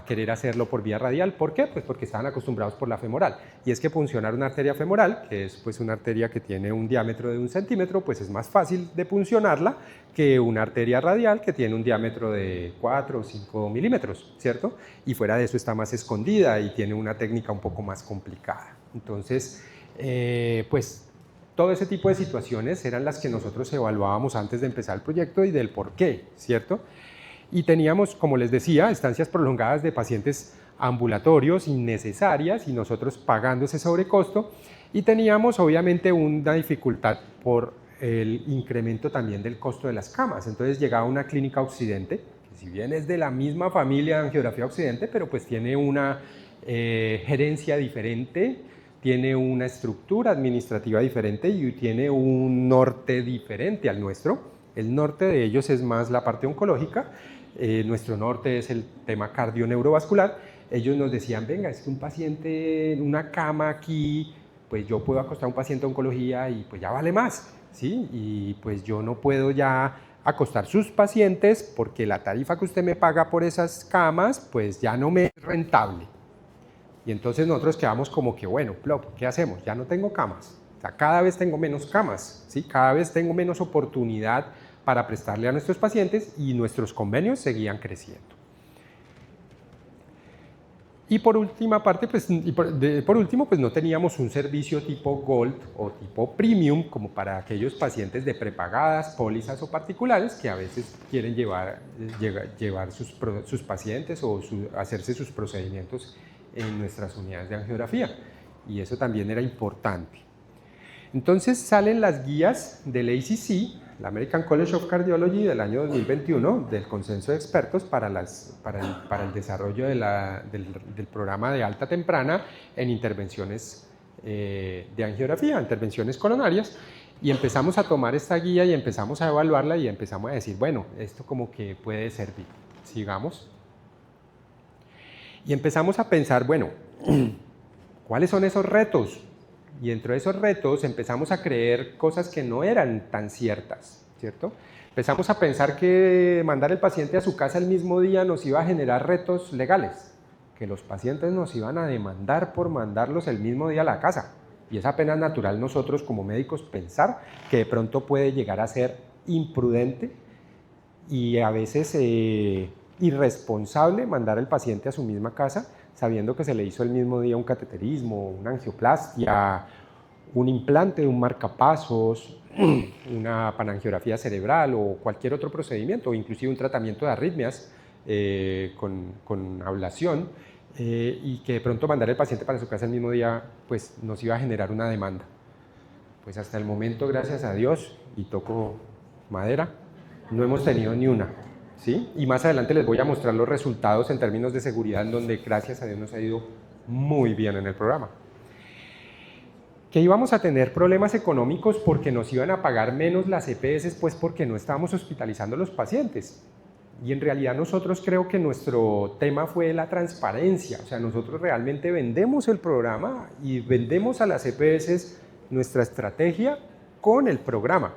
querer hacerlo por vía radial. ¿Por qué? Pues porque estaban acostumbrados por la femoral. Y es que puncionar una arteria femoral, que es pues una arteria que tiene un diámetro de 1 centímetro, pues es más fácil de puncionarla que una arteria radial que tiene un diámetro de 4 o 5 milímetros, ¿cierto? Y fuera de eso está más escondida y tiene una técnica un poco más complicada. Entonces, pues todo ese tipo de situaciones eran las que nosotros evaluábamos antes de empezar el proyecto y del por qué, ¿cierto? Y teníamos, como les decía, estancias prolongadas de pacientes ambulatorios innecesarias y nosotros pagando ese sobrecosto, y teníamos obviamente una dificultad por el incremento también del costo de las camas. Entonces llegaba una clínica Occidente, que si bien es de la misma familia de angiografía Occidente, pero pues tiene una gerencia diferente, tiene una estructura administrativa diferente y tiene un norte diferente al nuestro. El norte de ellos es más la parte oncológica, nuestro norte es el tema cardio-neurovascular. Ellos nos decían, venga, es que un paciente en una cama aquí, pues yo puedo acostar a un paciente de oncología y pues ya vale más, ¿sí? Y pues yo no puedo ya acostar sus pacientes porque la tarifa que usted me paga por esas camas, pues ya no me es rentable. Y entonces nosotros quedamos como que, bueno, Plop, ¿qué hacemos? Ya no tengo camas. O sea, cada vez tengo menos camas, ¿sí? Cada vez tengo menos oportunidad para prestarle a nuestros pacientes y nuestros convenios seguían creciendo. Y por última parte, pues, por último, pues no teníamos un servicio tipo Gold o tipo Premium como para aquellos pacientes de prepagadas, pólizas o particulares que a veces quieren llevar sus pacientes o hacerse sus procedimientos en nuestras unidades de angiografía. Y eso también era importante. Entonces salen las guías del ACC, la American College of Cardiology, del año 2021, del consenso de expertos para el desarrollo del programa de alta temprana en intervenciones de angiografía, intervenciones coronarias, y empezamos a tomar esta guía y empezamos a evaluarla y empezamos a decir, bueno, esto como que puede servir, sigamos. Y empezamos a pensar, bueno, ¿cuáles son esos retos? Y dentro de esos retos empezamos a creer cosas que no eran tan ciertas, ¿cierto? Empezamos a pensar que mandar el paciente a su casa el mismo día nos iba a generar retos legales, que los pacientes nos iban a demandar por mandarlos el mismo día a la casa. Y es apenas natural nosotros como médicos pensar que de pronto puede llegar a ser imprudente y a veces irresponsable mandar al paciente a su misma casa sabiendo que se le hizo el mismo día un cateterismo, una angioplastia, un implante de un marcapasos, una panangiografía cerebral o cualquier otro procedimiento, o inclusive un tratamiento de arritmias con ablación, y que de pronto mandar al paciente para su casa el mismo día pues nos iba a generar una demanda. Pues hasta el momento, gracias a Dios, y toco madera, no hemos tenido ni una. ¿Sí? Y más adelante les voy a mostrar los resultados en términos de seguridad, en donde gracias a Dios nos ha ido muy bien en el programa. Que íbamos a tener problemas económicos porque nos iban a pagar menos las EPS, pues porque no estábamos hospitalizando a los pacientes. Y en realidad nosotros creo que nuestro tema fue la transparencia, o sea, nosotros realmente vendemos el programa y vendemos a las EPS nuestra estrategia con el programa.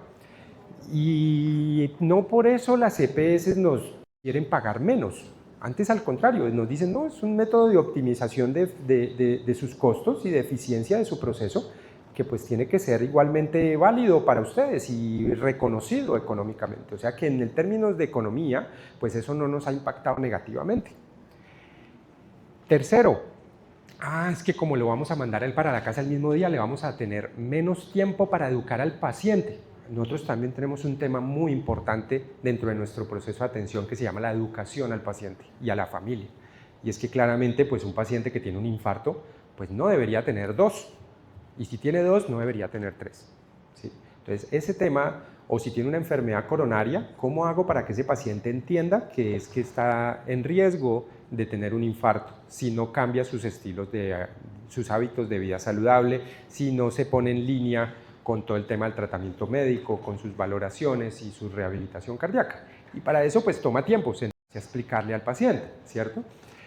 Y no por eso las EPS nos quieren pagar menos, Antes, al contrario, nos dicen, no, es un método de optimización de sus costos y de eficiencia de su proceso, que pues tiene que ser igualmente válido para ustedes y reconocido económicamente. O sea que en el términos de economía, pues eso no nos ha impactado negativamente. Tercero, es que como lo vamos a mandar a él para la casa el mismo día, le vamos a tener menos tiempo para educar al paciente. Nosotros también tenemos un tema muy importante dentro de nuestro proceso de atención que se llama la educación al paciente y a la familia. Y es que claramente pues un paciente que tiene un infarto pues no debería tener 2, y si tiene 2 no debería tener 3. ¿Sí? Entonces ese tema, o si tiene una enfermedad coronaria, ¿cómo hago para que ese paciente entienda que es que está en riesgo de tener un infarto si no cambia sus sus hábitos de vida saludable, si no se pone en línea con todo el tema del tratamiento médico, con sus valoraciones y su rehabilitación cardíaca? Y para eso pues toma tiempo sentarse a explicarle al paciente, ¿cierto?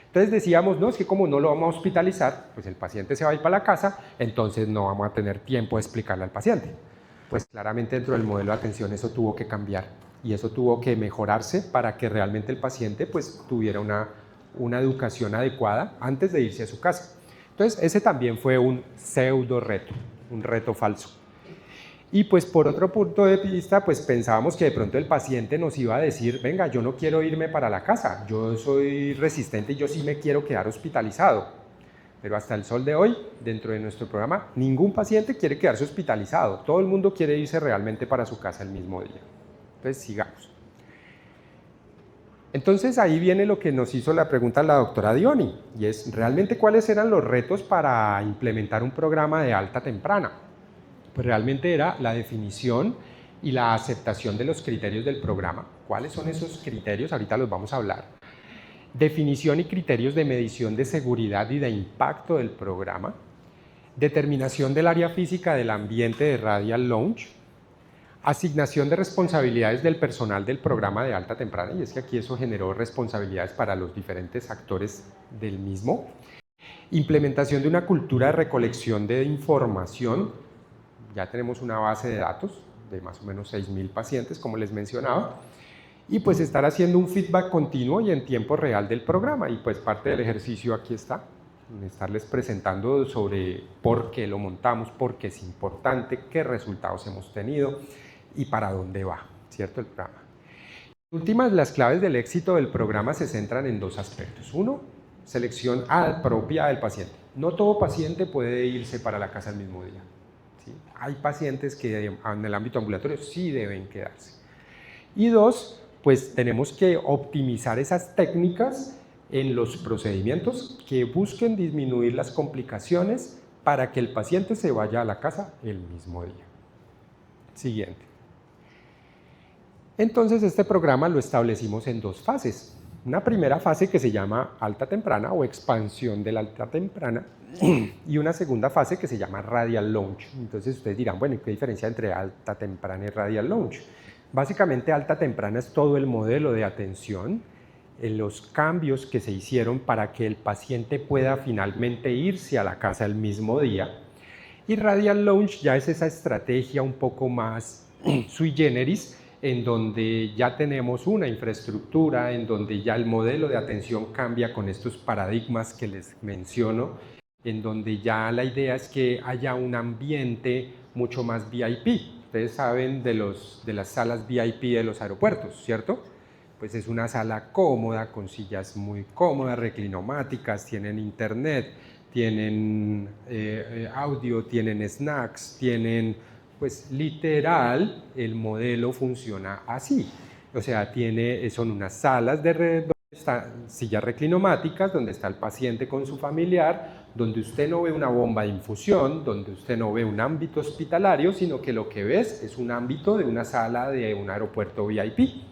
Entonces decíamos, no, es que como no lo vamos a hospitalizar, pues el paciente se va a ir para la casa, entonces no vamos a tener tiempo de explicarle al paciente. Pues claramente dentro del modelo de atención eso tuvo que cambiar y eso tuvo que mejorarse para que realmente el paciente pues tuviera una educación adecuada antes de irse a su casa. Entonces ese también fue un pseudo reto, un reto falso. Y pues por otro punto de vista, pues pensábamos que de pronto el paciente nos iba a decir, venga, yo no quiero irme para la casa, yo soy resistente y yo sí me quiero quedar hospitalizado. Pero hasta el sol de hoy, dentro de nuestro programa, ningún paciente quiere quedarse hospitalizado, todo el mundo quiere irse realmente para su casa el mismo día. Entonces sigamos. Entonces ahí viene lo que nos hizo la pregunta la doctora Dioni, y es, ¿realmente cuáles eran los retos para implementar un programa de alta temprana? Pues realmente era la definición y la aceptación de los criterios del programa. ¿Cuáles son esos criterios? Ahorita los vamos a hablar. Definición y criterios de medición de seguridad y de impacto del programa. Determinación del área física del ambiente de Radial Lounge. Asignación de responsabilidades del personal del programa de alta temprana, y es que aquí eso generó responsabilidades para los diferentes actores del mismo. Implementación de una cultura de recolección de información. Ya tenemos una base de datos de más o menos 6.000 pacientes, como les mencionaba, y pues estar haciendo un feedback continuo y en tiempo real del programa, y pues parte del ejercicio aquí está, estarles presentando sobre por qué lo montamos, por qué es importante, qué resultados hemos tenido y para dónde va, ¿cierto? El programa. En últimas, las claves del éxito del programa se centran en 2 aspectos. Uno, selección propia del paciente. No todo paciente puede irse para la casa el mismo día. ¿Sí? Hay pacientes que en el ámbito ambulatorio sí deben quedarse. Y 2, pues tenemos que optimizar esas técnicas en los procedimientos que busquen disminuir las complicaciones para que el paciente se vaya a la casa el mismo día. Siguiente. Entonces este programa lo establecimos en 2 fases. Una primera fase que se llama alta temprana o expansión de la alta temprana y una segunda fase que se llama Radial Launch. Entonces ustedes dirán, bueno, ¿qué diferencia entre alta temprana y Radial Launch? Básicamente alta temprana es todo el modelo de atención, los cambios que se hicieron para que el paciente pueda finalmente irse a la casa el mismo día. Y Radial Launch ya es esa estrategia un poco más sui generis, en donde ya tenemos una infraestructura, en donde ya el modelo de atención cambia con estos paradigmas que les menciono, en donde ya la idea es que haya un ambiente mucho más VIP. Ustedes saben de las salas VIP de los aeropuertos, ¿cierto? Pues es una sala cómoda, con sillas muy cómodas, reclinomáticas, tienen internet, tienen audio, tienen snacks, tienen... Pues literal, el modelo funciona así. O sea, son unas salas donde están sillas reclinomáticas, donde está el paciente con su familiar, donde usted no ve una bomba de infusión, donde usted no ve un ámbito hospitalario, sino que lo que ves es un ámbito de una sala de un aeropuerto VIP,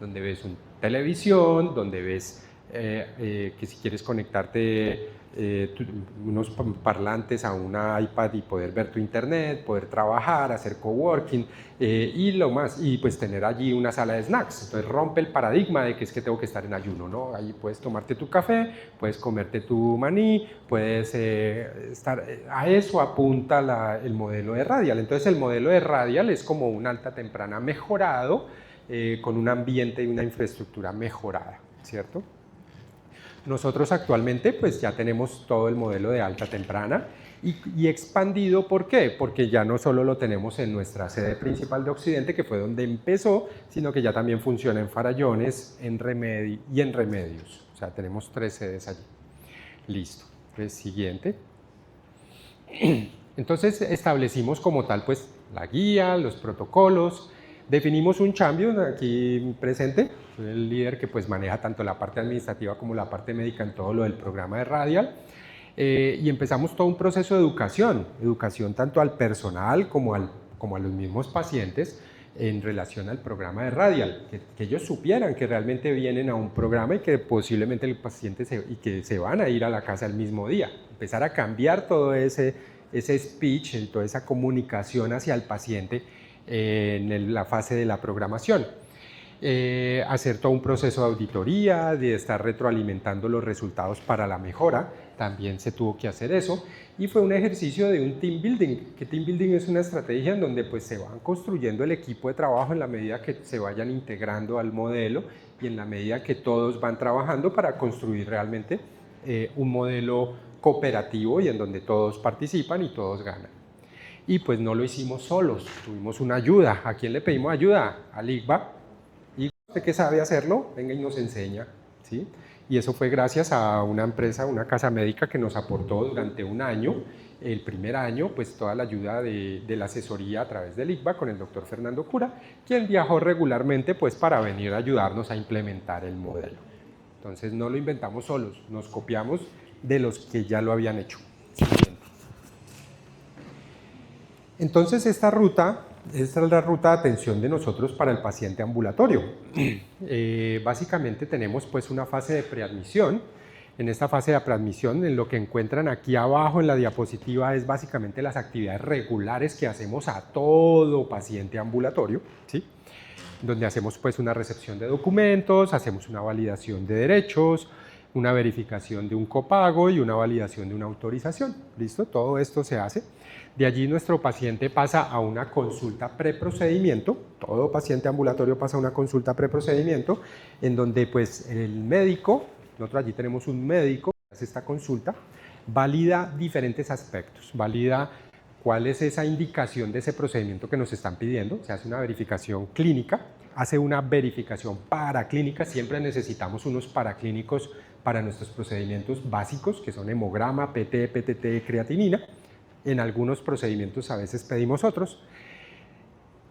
donde ves una televisión, donde ves que si quieres conectarte unos parlantes a una iPad y poder ver tu internet, poder trabajar, hacer coworking y pues tener allí una sala de snacks. Entonces rompe el paradigma de que es que tengo que estar en ayuno, ¿no? Ahí puedes tomarte tu café, puedes comerte tu maní, puedes estar... A eso apunta el modelo de Radial. Entonces el modelo de Radial es como un alta temprana mejorado con un ambiente y una infraestructura mejorada, ¿cierto? Nosotros actualmente pues ya tenemos todo el modelo de alta temprana y expandido. ¿Por qué? Porque ya no solo lo tenemos en nuestra sede principal de Occidente, que fue donde empezó, sino que ya también funciona en Farallones y en Remedios. O sea, tenemos 3 sedes allí. Listo. Pues siguiente. Entonces establecimos como tal pues la guía, los protocolos, definimos un champion aquí presente, soy el líder que pues maneja tanto la parte administrativa como la parte médica en todo lo del programa de Radial, y empezamos todo un proceso de educación tanto al personal como a los mismos pacientes en relación al programa de Radial, que ellos supieran que realmente vienen a un programa y que posiblemente el paciente que se van a ir a la casa el mismo día, empezar a cambiar todo ese speech, toda esa comunicación hacia el paciente en la fase de la programación. Hacer todo un proceso de auditoría, de estar retroalimentando los resultados para la mejora, también se tuvo que hacer eso, y fue un ejercicio de un team building, que team building es una estrategia en donde pues se van construyendo el equipo de trabajo en la medida que se vayan integrando al modelo y en la medida que todos van trabajando para construir realmente un modelo cooperativo y en donde todos participan y todos ganan. Y pues no lo hicimos solos, tuvimos una ayuda. ¿A quién le pedimos ayuda? Al ICBA. ¿Y usted que sabe hacerlo? Venga y nos enseña, ¿sí? Y eso fue gracias a una empresa, una casa médica que nos aportó durante un año, el primer año, pues toda la ayuda de la asesoría a través del ICBA con el doctor Fernando Cura, quien viajó regularmente pues para venir a ayudarnos a implementar el modelo. Entonces no lo inventamos solos, nos copiamos de los que ya lo habían hecho. Entonces esta es la ruta de atención de nosotros para el paciente ambulatorio. Básicamente tenemos pues una fase de preadmisión. En esta fase de preadmisión, en lo que encuentran aquí abajo en la diapositiva es básicamente las actividades regulares que hacemos a todo paciente ambulatorio, ¿sí? Donde hacemos pues una recepción de documentos, hacemos una validación de derechos, una verificación de un copago y una validación de una autorización. ¿Listo? Todo esto se hace. De allí nuestro paciente pasa a una consulta preprocedimiento. Todo paciente ambulatorio pasa a una consulta preprocedimiento en donde pues el médico, nosotros allí tenemos un médico que hace esta consulta, valida diferentes aspectos, valida cuál es esa indicación de ese procedimiento que nos están pidiendo, se hace una verificación clínica, hace una verificación paraclínica, siempre necesitamos unos paraclínicos para nuestros procedimientos básicos, que son hemograma, PT, PTT, creatinina. En algunos procedimientos a veces pedimos otros.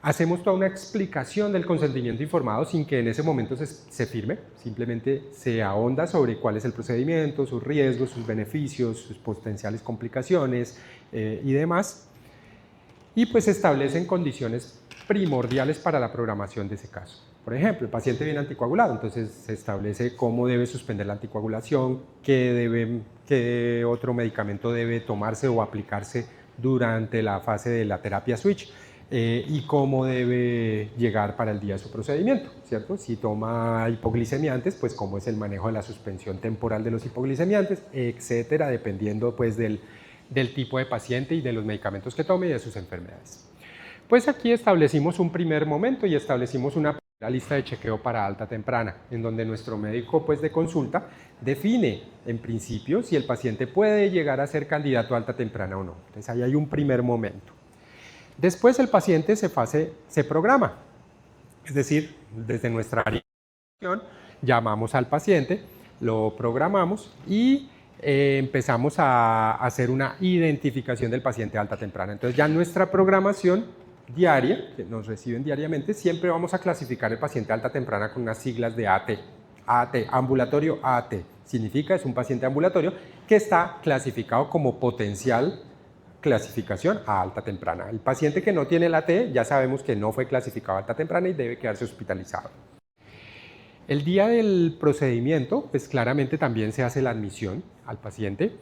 Hacemos toda una explicación del consentimiento informado sin que en ese momento se firme, simplemente se ahonda sobre cuál es el procedimiento, sus riesgos, sus beneficios, sus potenciales complicaciones y demás. Y pues se establecen condiciones primordiales para la programación de ese caso. Por ejemplo, el paciente viene anticoagulado, entonces se establece cómo debe suspender la anticoagulación, qué otro medicamento debe tomarse o aplicarse durante la fase de la terapia switch y cómo debe llegar para el día de su procedimiento, ¿cierto? Si toma hipoglicemiantes, pues cómo es el manejo de la suspensión temporal de los hipoglicemiantes, etcétera, dependiendo pues del tipo de paciente y de los medicamentos que tome y de sus enfermedades. Pues aquí establecimos un primer momento y establecimos una primera lista de chequeo para alta temprana, en donde nuestro médico pues, de consulta define en principio si el paciente puede llegar a ser candidato a alta temprana o no. Entonces ahí hay un primer momento. Después el paciente se programa, es decir, desde nuestra área de acción, llamamos al paciente, lo programamos y empezamos a hacer una identificación del paciente alta temprana. Entonces ya nuestra programación diaria, que nos reciben diariamente, siempre vamos a clasificar el paciente alta temprana con unas siglas de AT. AT, ambulatorio AT, significa es un paciente ambulatorio que está clasificado como potencial clasificación a alta temprana. El paciente que no tiene el AT ya sabemos que no fue clasificado a alta temprana y debe quedarse hospitalizado. El día del procedimiento, pues claramente también se hace la admisión al paciente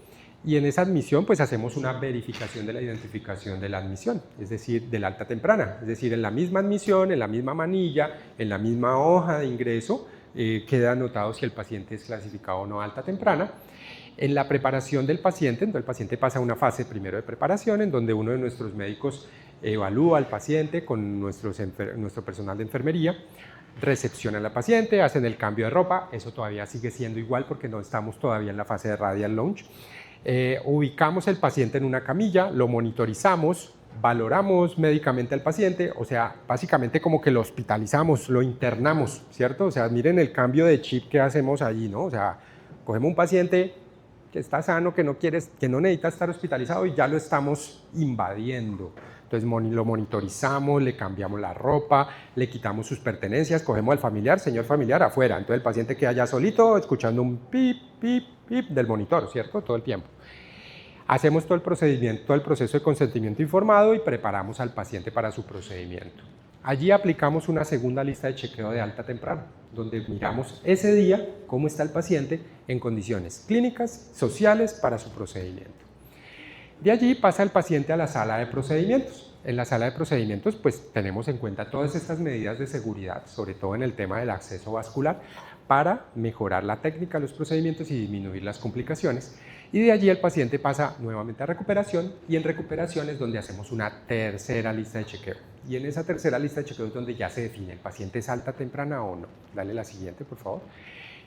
y en esa admisión pues hacemos una verificación de la identificación de la admisión, es decir, de la alta temprana, es decir, en la misma admisión, en la misma manilla, en la misma hoja de ingreso, queda anotado si el paciente es clasificado o no a alta temprana. En la preparación del paciente, entonces el paciente pasa a una fase primero de preparación en donde uno de nuestros médicos evalúa al paciente con nuestro personal de enfermería, recepcionan a la paciente, hacen el cambio de ropa, eso todavía sigue siendo igual porque no estamos todavía en la fase de radial launch. Ubicamos el paciente en una camilla, lo monitorizamos, valoramos médicamente al paciente, o sea, básicamente como que lo hospitalizamos, lo internamos, ¿cierto? O sea, miren el cambio de chip que hacemos allí, ¿no? O sea, cogemos un paciente que está sano, que no necesita estar hospitalizado y ya lo estamos invadiendo. Entonces lo monitorizamos, le cambiamos la ropa, le quitamos sus pertenencias, cogemos al familiar, señor familiar, afuera. Entonces el paciente queda ya solito escuchando un pip, pip, pip del monitor, ¿cierto? Todo el tiempo. Hacemos todo el procedimiento, todo el proceso de consentimiento informado y preparamos al paciente para su procedimiento. Allí aplicamos una segunda lista de chequeo de alta temprana, donde miramos ese día cómo está el paciente en condiciones clínicas, sociales para su procedimiento. De allí pasa el paciente a la sala de procedimientos. En la sala de procedimientos pues tenemos en cuenta todas estas medidas de seguridad, sobre todo en el tema del acceso vascular, para mejorar la técnica de los procedimientos y disminuir las complicaciones. Y de allí el paciente pasa nuevamente a recuperación y en recuperación es donde hacemos una tercera lista de chequeo. Y en esa tercera lista de chequeo es donde ya se define el paciente es alta temprana o no. Dale la siguiente, por favor.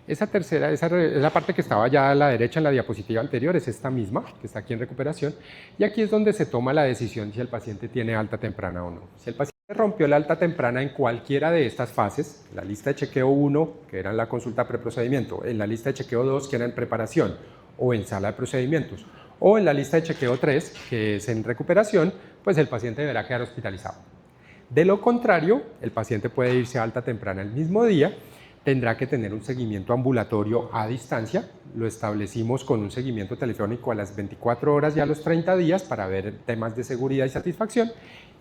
Esa tercera, esa es la parte que estaba ya a la derecha en la diapositiva anterior, es esta misma, que está aquí en recuperación. Y aquí es donde se toma la decisión si el paciente tiene alta temprana o no. Si el paciente rompió la alta temprana en cualquiera de estas fases, la lista de chequeo 1, que era en la consulta preprocedimiento, en la lista de chequeo 2, que era en preparación, o en sala de procedimientos, o en la lista de chequeo 3, que es en recuperación, pues el paciente deberá quedar hospitalizado. De lo contrario, el paciente puede irse a alta temprana el mismo día, tendrá que tener un seguimiento ambulatorio a distancia, lo establecimos con un seguimiento telefónico a las 24 horas y a los 30 días para ver temas de seguridad y satisfacción,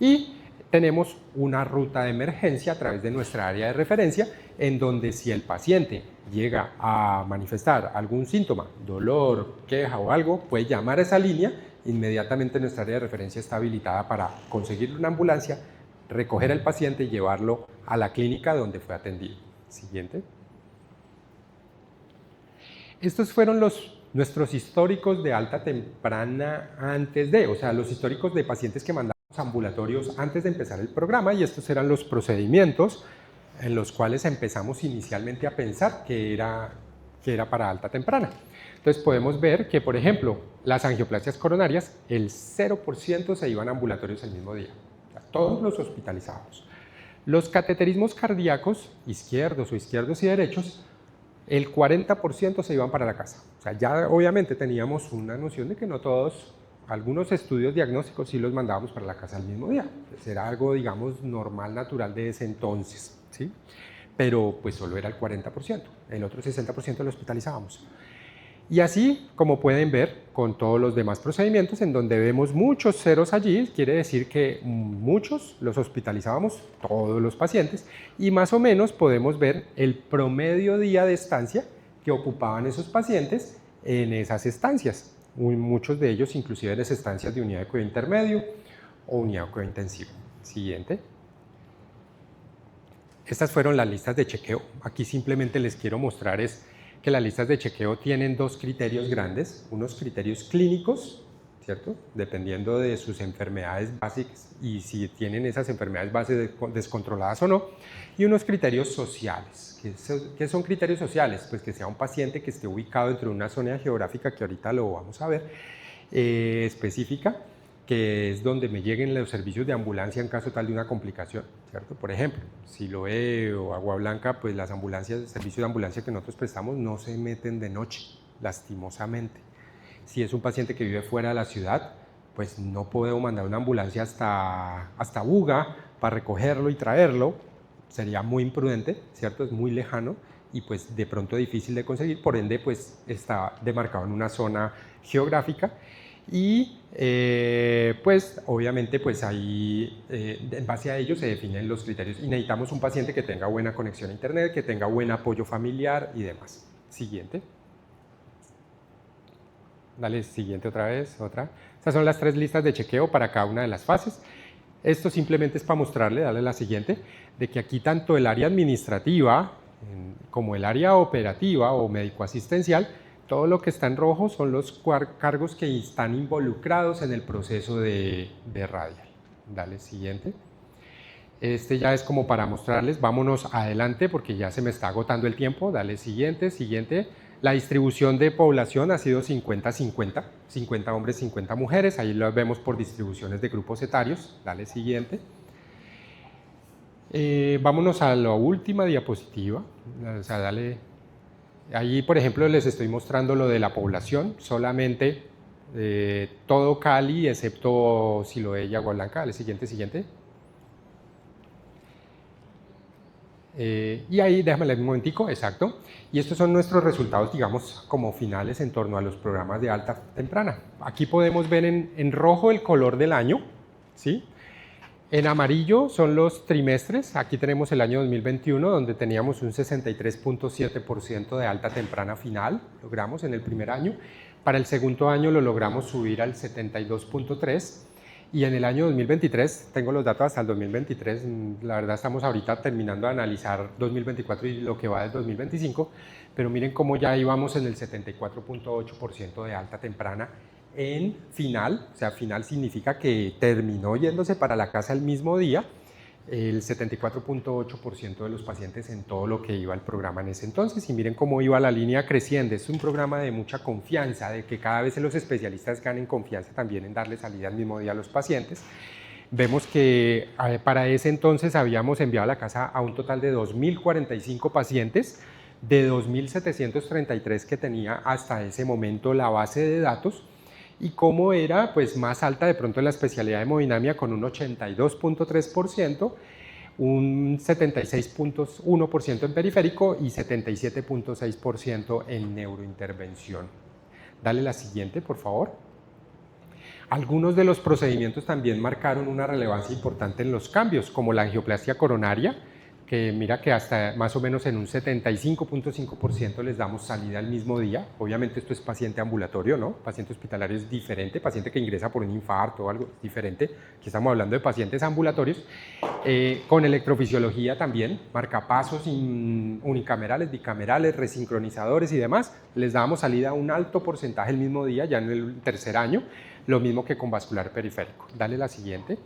y tenemos una ruta de emergencia a través de nuestra área de referencia, en donde si el paciente llega a manifestar algún síntoma, dolor, queja o algo, puede llamar a esa línea, inmediatamente nuestra área de referencia está habilitada para conseguir una ambulancia, recoger al paciente y llevarlo a la clínica donde fue atendido. Siguiente. Estos fueron nuestros históricos de alta temprana antes de, o sea, los históricos de pacientes que mandamos ambulatorios antes de empezar el programa, y estos eran los procedimientos en los cuales empezamos inicialmente a pensar que era para alta temprana. Entonces podemos ver que, por ejemplo, las angioplastias coronarias, el 0% se iban a ambulatorios el mismo día, o sea, todos los hospitalizados. Los cateterismos cardíacos, izquierdos y derechos, el 40% se iban para la casa. O sea, ya obviamente teníamos una noción de que no todos, algunos estudios diagnósticos sí los mandábamos para la casa el mismo día. Pues era algo, digamos, normal, natural de ese entonces, ¿sí? Pero pues solo era el 40%, el otro 60% lo hospitalizábamos. Y así, como pueden ver, con todos los demás procedimientos, en donde vemos muchos ceros allí, quiere decir que muchos los hospitalizábamos, todos los pacientes, y más o menos podemos ver el promedio día de estancia que ocupaban esos pacientes en esas estancias. Muchos de ellos inclusive en las estancias de unidad de cuidado intermedio o unidad de cuidado intensivo. Siguiente. Estas fueron las listas de chequeo. Aquí simplemente les quiero mostrar que las listas de chequeo tienen dos criterios grandes, unos criterios clínicos, ¿cierto? Dependiendo de sus enfermedades básicas y si tienen esas enfermedades básicas descontroladas o no, y unos criterios sociales. ¿Qué son criterios sociales? Pues que sea un paciente que esté ubicado dentro de una zona geográfica, que ahorita lo vamos a ver, específica, que es donde me lleguen los servicios de ambulancia en caso tal de una complicación, ¿cierto? Por ejemplo, Siloé o Agua Blanca, pues las ambulancias, el servicio de ambulancia que nosotros prestamos no se meten de noche, lastimosamente. Si es un paciente que vive fuera de la ciudad, pues no puedo mandar una ambulancia hasta Buga para recogerlo y traerlo, sería muy imprudente, ¿cierto? Es muy lejano y pues de pronto difícil de conseguir, por ende pues está demarcado en una zona geográfica. Y pues obviamente pues ahí en base a ello se definen los criterios y necesitamos un paciente que tenga buena conexión a internet, que tenga buen apoyo familiar y demás. Siguiente. Dale siguiente otra vez, otra. Estas son las 3 listas de chequeo para cada una de las fases. Esto simplemente es para mostrarle, dale la siguiente, de que aquí tanto el área administrativa como el área operativa o médico-asistencial, todo lo que está en rojo son los cargos que están involucrados en el proceso de radial. Dale, siguiente. Este ya es como para mostrarles, vámonos adelante porque ya se me está agotando el tiempo, dale siguiente, siguiente. La distribución de población ha sido 50-50, 50 hombres, 50 mujeres, ahí lo vemos por distribuciones de grupos etarios, dale siguiente. Vámonos a la última diapositiva, o sea, dale. Ahí, por ejemplo, les estoy mostrando lo de la población, solamente todo Cali, excepto Siloé y Agua Blanca, dale siguiente, siguiente. Y ahí, déjame leer un momentico, exacto. Y estos son nuestros resultados, digamos, como finales en torno a los programas de alta temprana. Aquí podemos ver en rojo el color del año, ¿sí? En amarillo son los trimestres. Aquí tenemos el año 2021, donde teníamos un 63.7% de alta temprana final, logramos en el primer año. Para el segundo año lo logramos subir al 72.3%. Y en el año 2023, tengo los datos hasta el 2023, la verdad estamos ahorita terminando de analizar 2024 y lo que va del 2025, pero miren cómo ya íbamos en el 74.8% de alta temprana en final, o sea, final significa que terminó yéndose para la casa el mismo día, el 74.8% de los pacientes en todo lo que iba el programa en ese entonces, y miren cómo iba la línea creciendo. Es un programa de mucha confianza, de que cada vez los especialistas ganen confianza también en darle salida al mismo día a los pacientes. Vemos que para ese entonces habíamos enviado a la casa a un total de 2.045 pacientes, de 2.733 que tenía hasta ese momento la base de datos, y cómo era pues más alta de pronto en la especialidad de hemodinamia con un 82.3%, un 76.1% en periférico y 77.6% en neurointervención. Dale la siguiente, por favor. Algunos de los procedimientos también marcaron una relevancia importante en los cambios, como la angioplastia coronaria, que mira que hasta más o menos en un 75.5% les damos salida el mismo día. Obviamente esto es paciente ambulatorio, ¿no? Paciente hospitalario es diferente, paciente que ingresa por un infarto o algo es diferente. Aquí estamos hablando de pacientes ambulatorios. Con electrofisiología también, marcapasos unicamerales, bicamerales, resincronizadores y demás, les dábamos salida a un alto porcentaje el mismo día, ya en el tercer año, lo mismo que con vascular periférico. Dale la siguiente.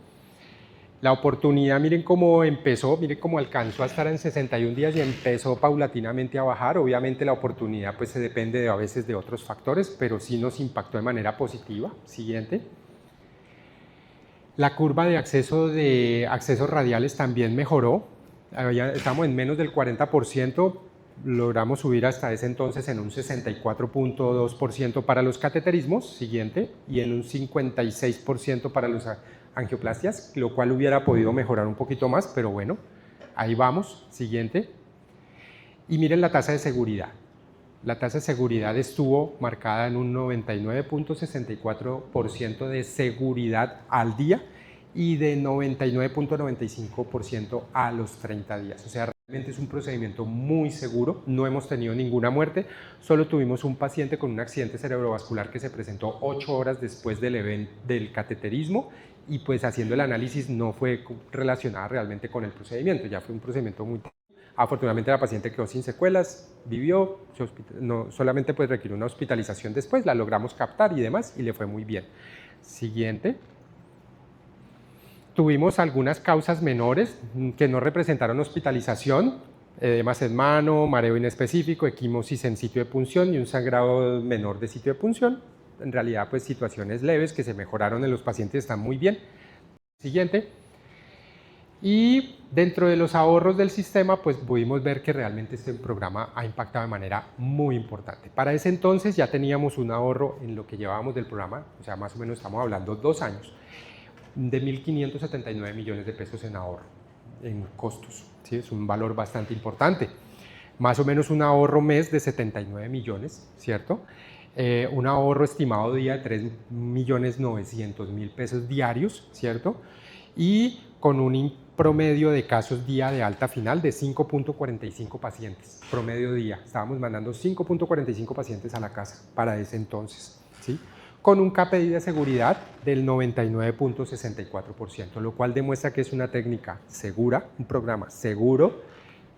La oportunidad, miren cómo empezó, miren cómo alcanzó a estar en 61 días y empezó paulatinamente a bajar. Obviamente la oportunidad pues se depende a veces de otros factores, pero sí nos impactó de manera positiva. Siguiente. La curva de accesos radiales también mejoró. Estamos en menos del 40%, logramos subir hasta ese entonces en un 64.2% para los cateterismos, siguiente, y en un 56% para los angioplastias, lo cual hubiera podido mejorar un poquito más, pero bueno, ahí vamos, siguiente. Y miren la tasa de seguridad. La tasa de seguridad estuvo marcada en un 99.64% de seguridad al día y de 99.95% a los 30 días. O sea, realmente es un procedimiento muy seguro, no hemos tenido ninguna muerte, solo tuvimos un paciente con un accidente cerebrovascular que se presentó 8 horas después del cateterismo y pues haciendo el análisis no fue relacionada realmente con el procedimiento, ya fue un procedimiento muy... Afortunadamente la paciente quedó sin secuelas, vivió, no, solamente pues requirió una hospitalización después, la logramos captar y demás y le fue muy bien. Siguiente. Tuvimos algunas causas menores que no representaron hospitalización, edemas en mano, mareo inespecífico, equimosis en sitio de punción y un sangrado menor de sitio de punción. En realidad pues situaciones leves que se mejoraron en los pacientes, están muy bien. Siguiente. Y dentro de los ahorros del sistema, pues pudimos ver que realmente este programa ha impactado de manera muy importante. Para ese entonces ya teníamos un ahorro en lo que llevábamos del programa, o sea, más o menos estamos hablando 2 años, de 1.579 millones de pesos en ahorro, en costos. ¿Sí? Es un valor bastante importante. Más o menos un ahorro mes de 79 millones, ¿cierto? Un ahorro estimado día de 3.900.000 pesos diarios, ¿cierto? Y con un promedio de casos día de alta final de 5.45 pacientes, promedio día. Estábamos mandando 5.45 pacientes a la casa para ese entonces, ¿sí? Con un KPI de seguridad del 99.64%, lo cual demuestra que es una técnica segura, un programa seguro,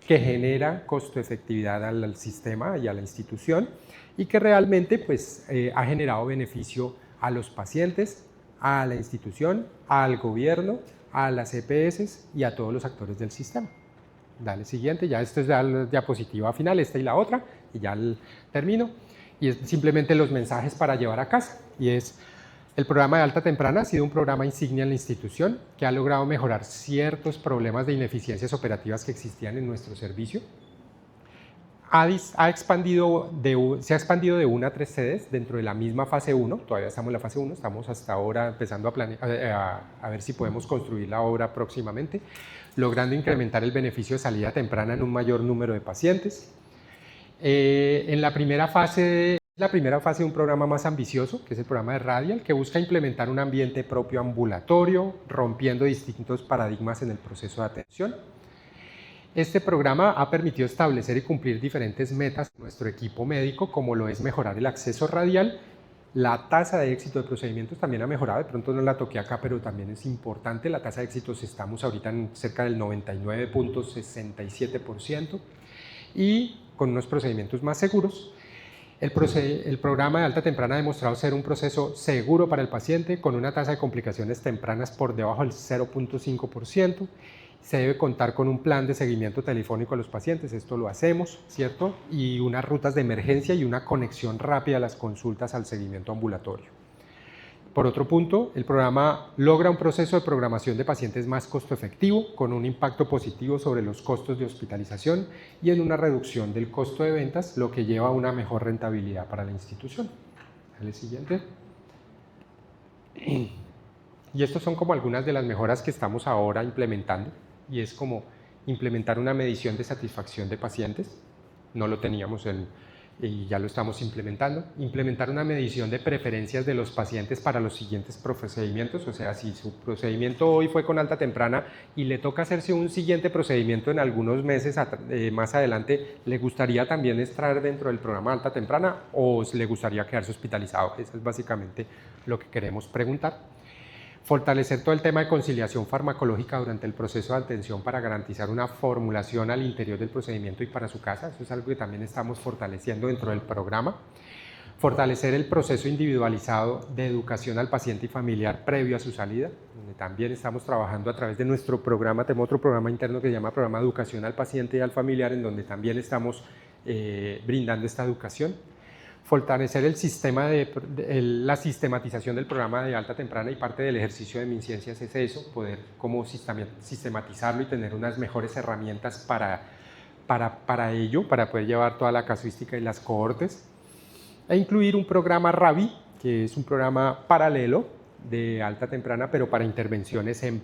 que genera costo-efectividad al sistema y a la institución y que realmente pues, ha generado beneficio a los pacientes, a la institución, al gobierno, a las EPS y a todos los actores del sistema. Dale siguiente, ya esto es la diapositiva final, esta y la otra, y ya termino. Y es simplemente los mensajes para llevar a casa. Y es, el programa de alta temprana ha sido un programa insignia en la institución que ha logrado mejorar ciertos problemas de ineficiencias operativas que existían en nuestro servicio. Se ha expandido de 1 a 3 sedes dentro de la misma fase 1, todavía estamos en la fase 1, estamos hasta ahora empezando a ver si podemos construir la obra próximamente, logrando incrementar el beneficio de salida temprana en un mayor número de pacientes. En la primera fase de un programa más ambicioso, que es el programa de Radial, que busca implementar un ambiente propio ambulatorio, rompiendo distintos paradigmas en el proceso de atención. Este programa ha permitido establecer y cumplir diferentes metas de nuestro equipo médico, como lo es mejorar el acceso radial. La tasa de éxito de procedimientos también ha mejorado, de pronto no la toqué acá, pero también es importante. La tasa de éxitos estamos ahorita en cerca del 99.67% y con unos procedimientos más seguros. El programa de alta temprana ha demostrado ser un proceso seguro para el paciente, con una tasa de complicaciones tempranas por debajo del 0.5%. Se debe contar con un plan de seguimiento telefónico a los pacientes, esto lo hacemos, ¿cierto? Y unas rutas de emergencia y una conexión rápida a las consultas al seguimiento ambulatorio. Por otro punto, el programa logra un proceso de programación de pacientes más costo efectivo, con un impacto positivo sobre los costos de hospitalización y en una reducción del costo de ventas, lo que lleva a una mejor rentabilidad para la institución. El siguiente. Y estas son como algunas de las mejoras que estamos ahora implementando, y es como implementar una medición de satisfacción de pacientes, no lo teníamos y ya lo estamos implementando. Implementar una medición de preferencias de los pacientes para los siguientes procedimientos, o sea, si su procedimiento hoy fue con alta temprana y le toca hacerse un siguiente procedimiento en algunos meses más adelante, ¿le gustaría también estar dentro del programa de alta temprana o le gustaría quedarse hospitalizado? Eso es básicamente lo que queremos preguntar. Fortalecer todo el tema de conciliación farmacológica durante el proceso de atención para garantizar una formulación al interior del procedimiento y para su casa. Eso es algo que también estamos fortaleciendo dentro del programa. Fortalecer el proceso individualizado de educación al paciente y familiar previo a su salida, donde también estamos trabajando a través de nuestro programa. Tenemos otro programa interno que se llama Programa de Educación al Paciente y al Familiar, en donde también estamos brindando esta educación. Fortalecer el sistema la sistematización del programa de alta temprana, y parte del ejercicio de MinCiencias es eso, poder como sistematizarlo y tener unas mejores herramientas para ello, para poder llevar toda la casuística y las cohortes. E incluir un programa RAVI, que es un programa paralelo de alta temprana, pero para intervenciones en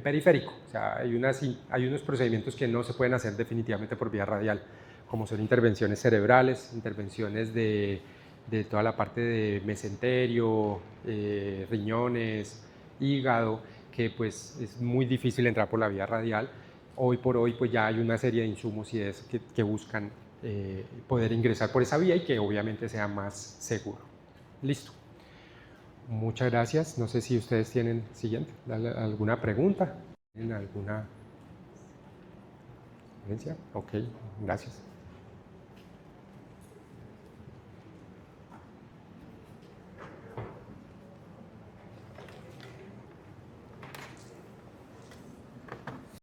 periférico. O sea, hay unos procedimientos que no se pueden hacer definitivamente por vía radial, como son intervenciones cerebrales, intervenciones de toda la parte de mesenterio, riñones, hígado, que pues es muy difícil entrar por la vía radial. Hoy por hoy pues ya hay una serie de insumos y de eso que buscan poder ingresar por esa vía y que obviamente sea más seguro. Listo. Muchas gracias. No sé si ustedes tienen alguna pregunta, ¿tienen alguna preferencia? Ok, gracias.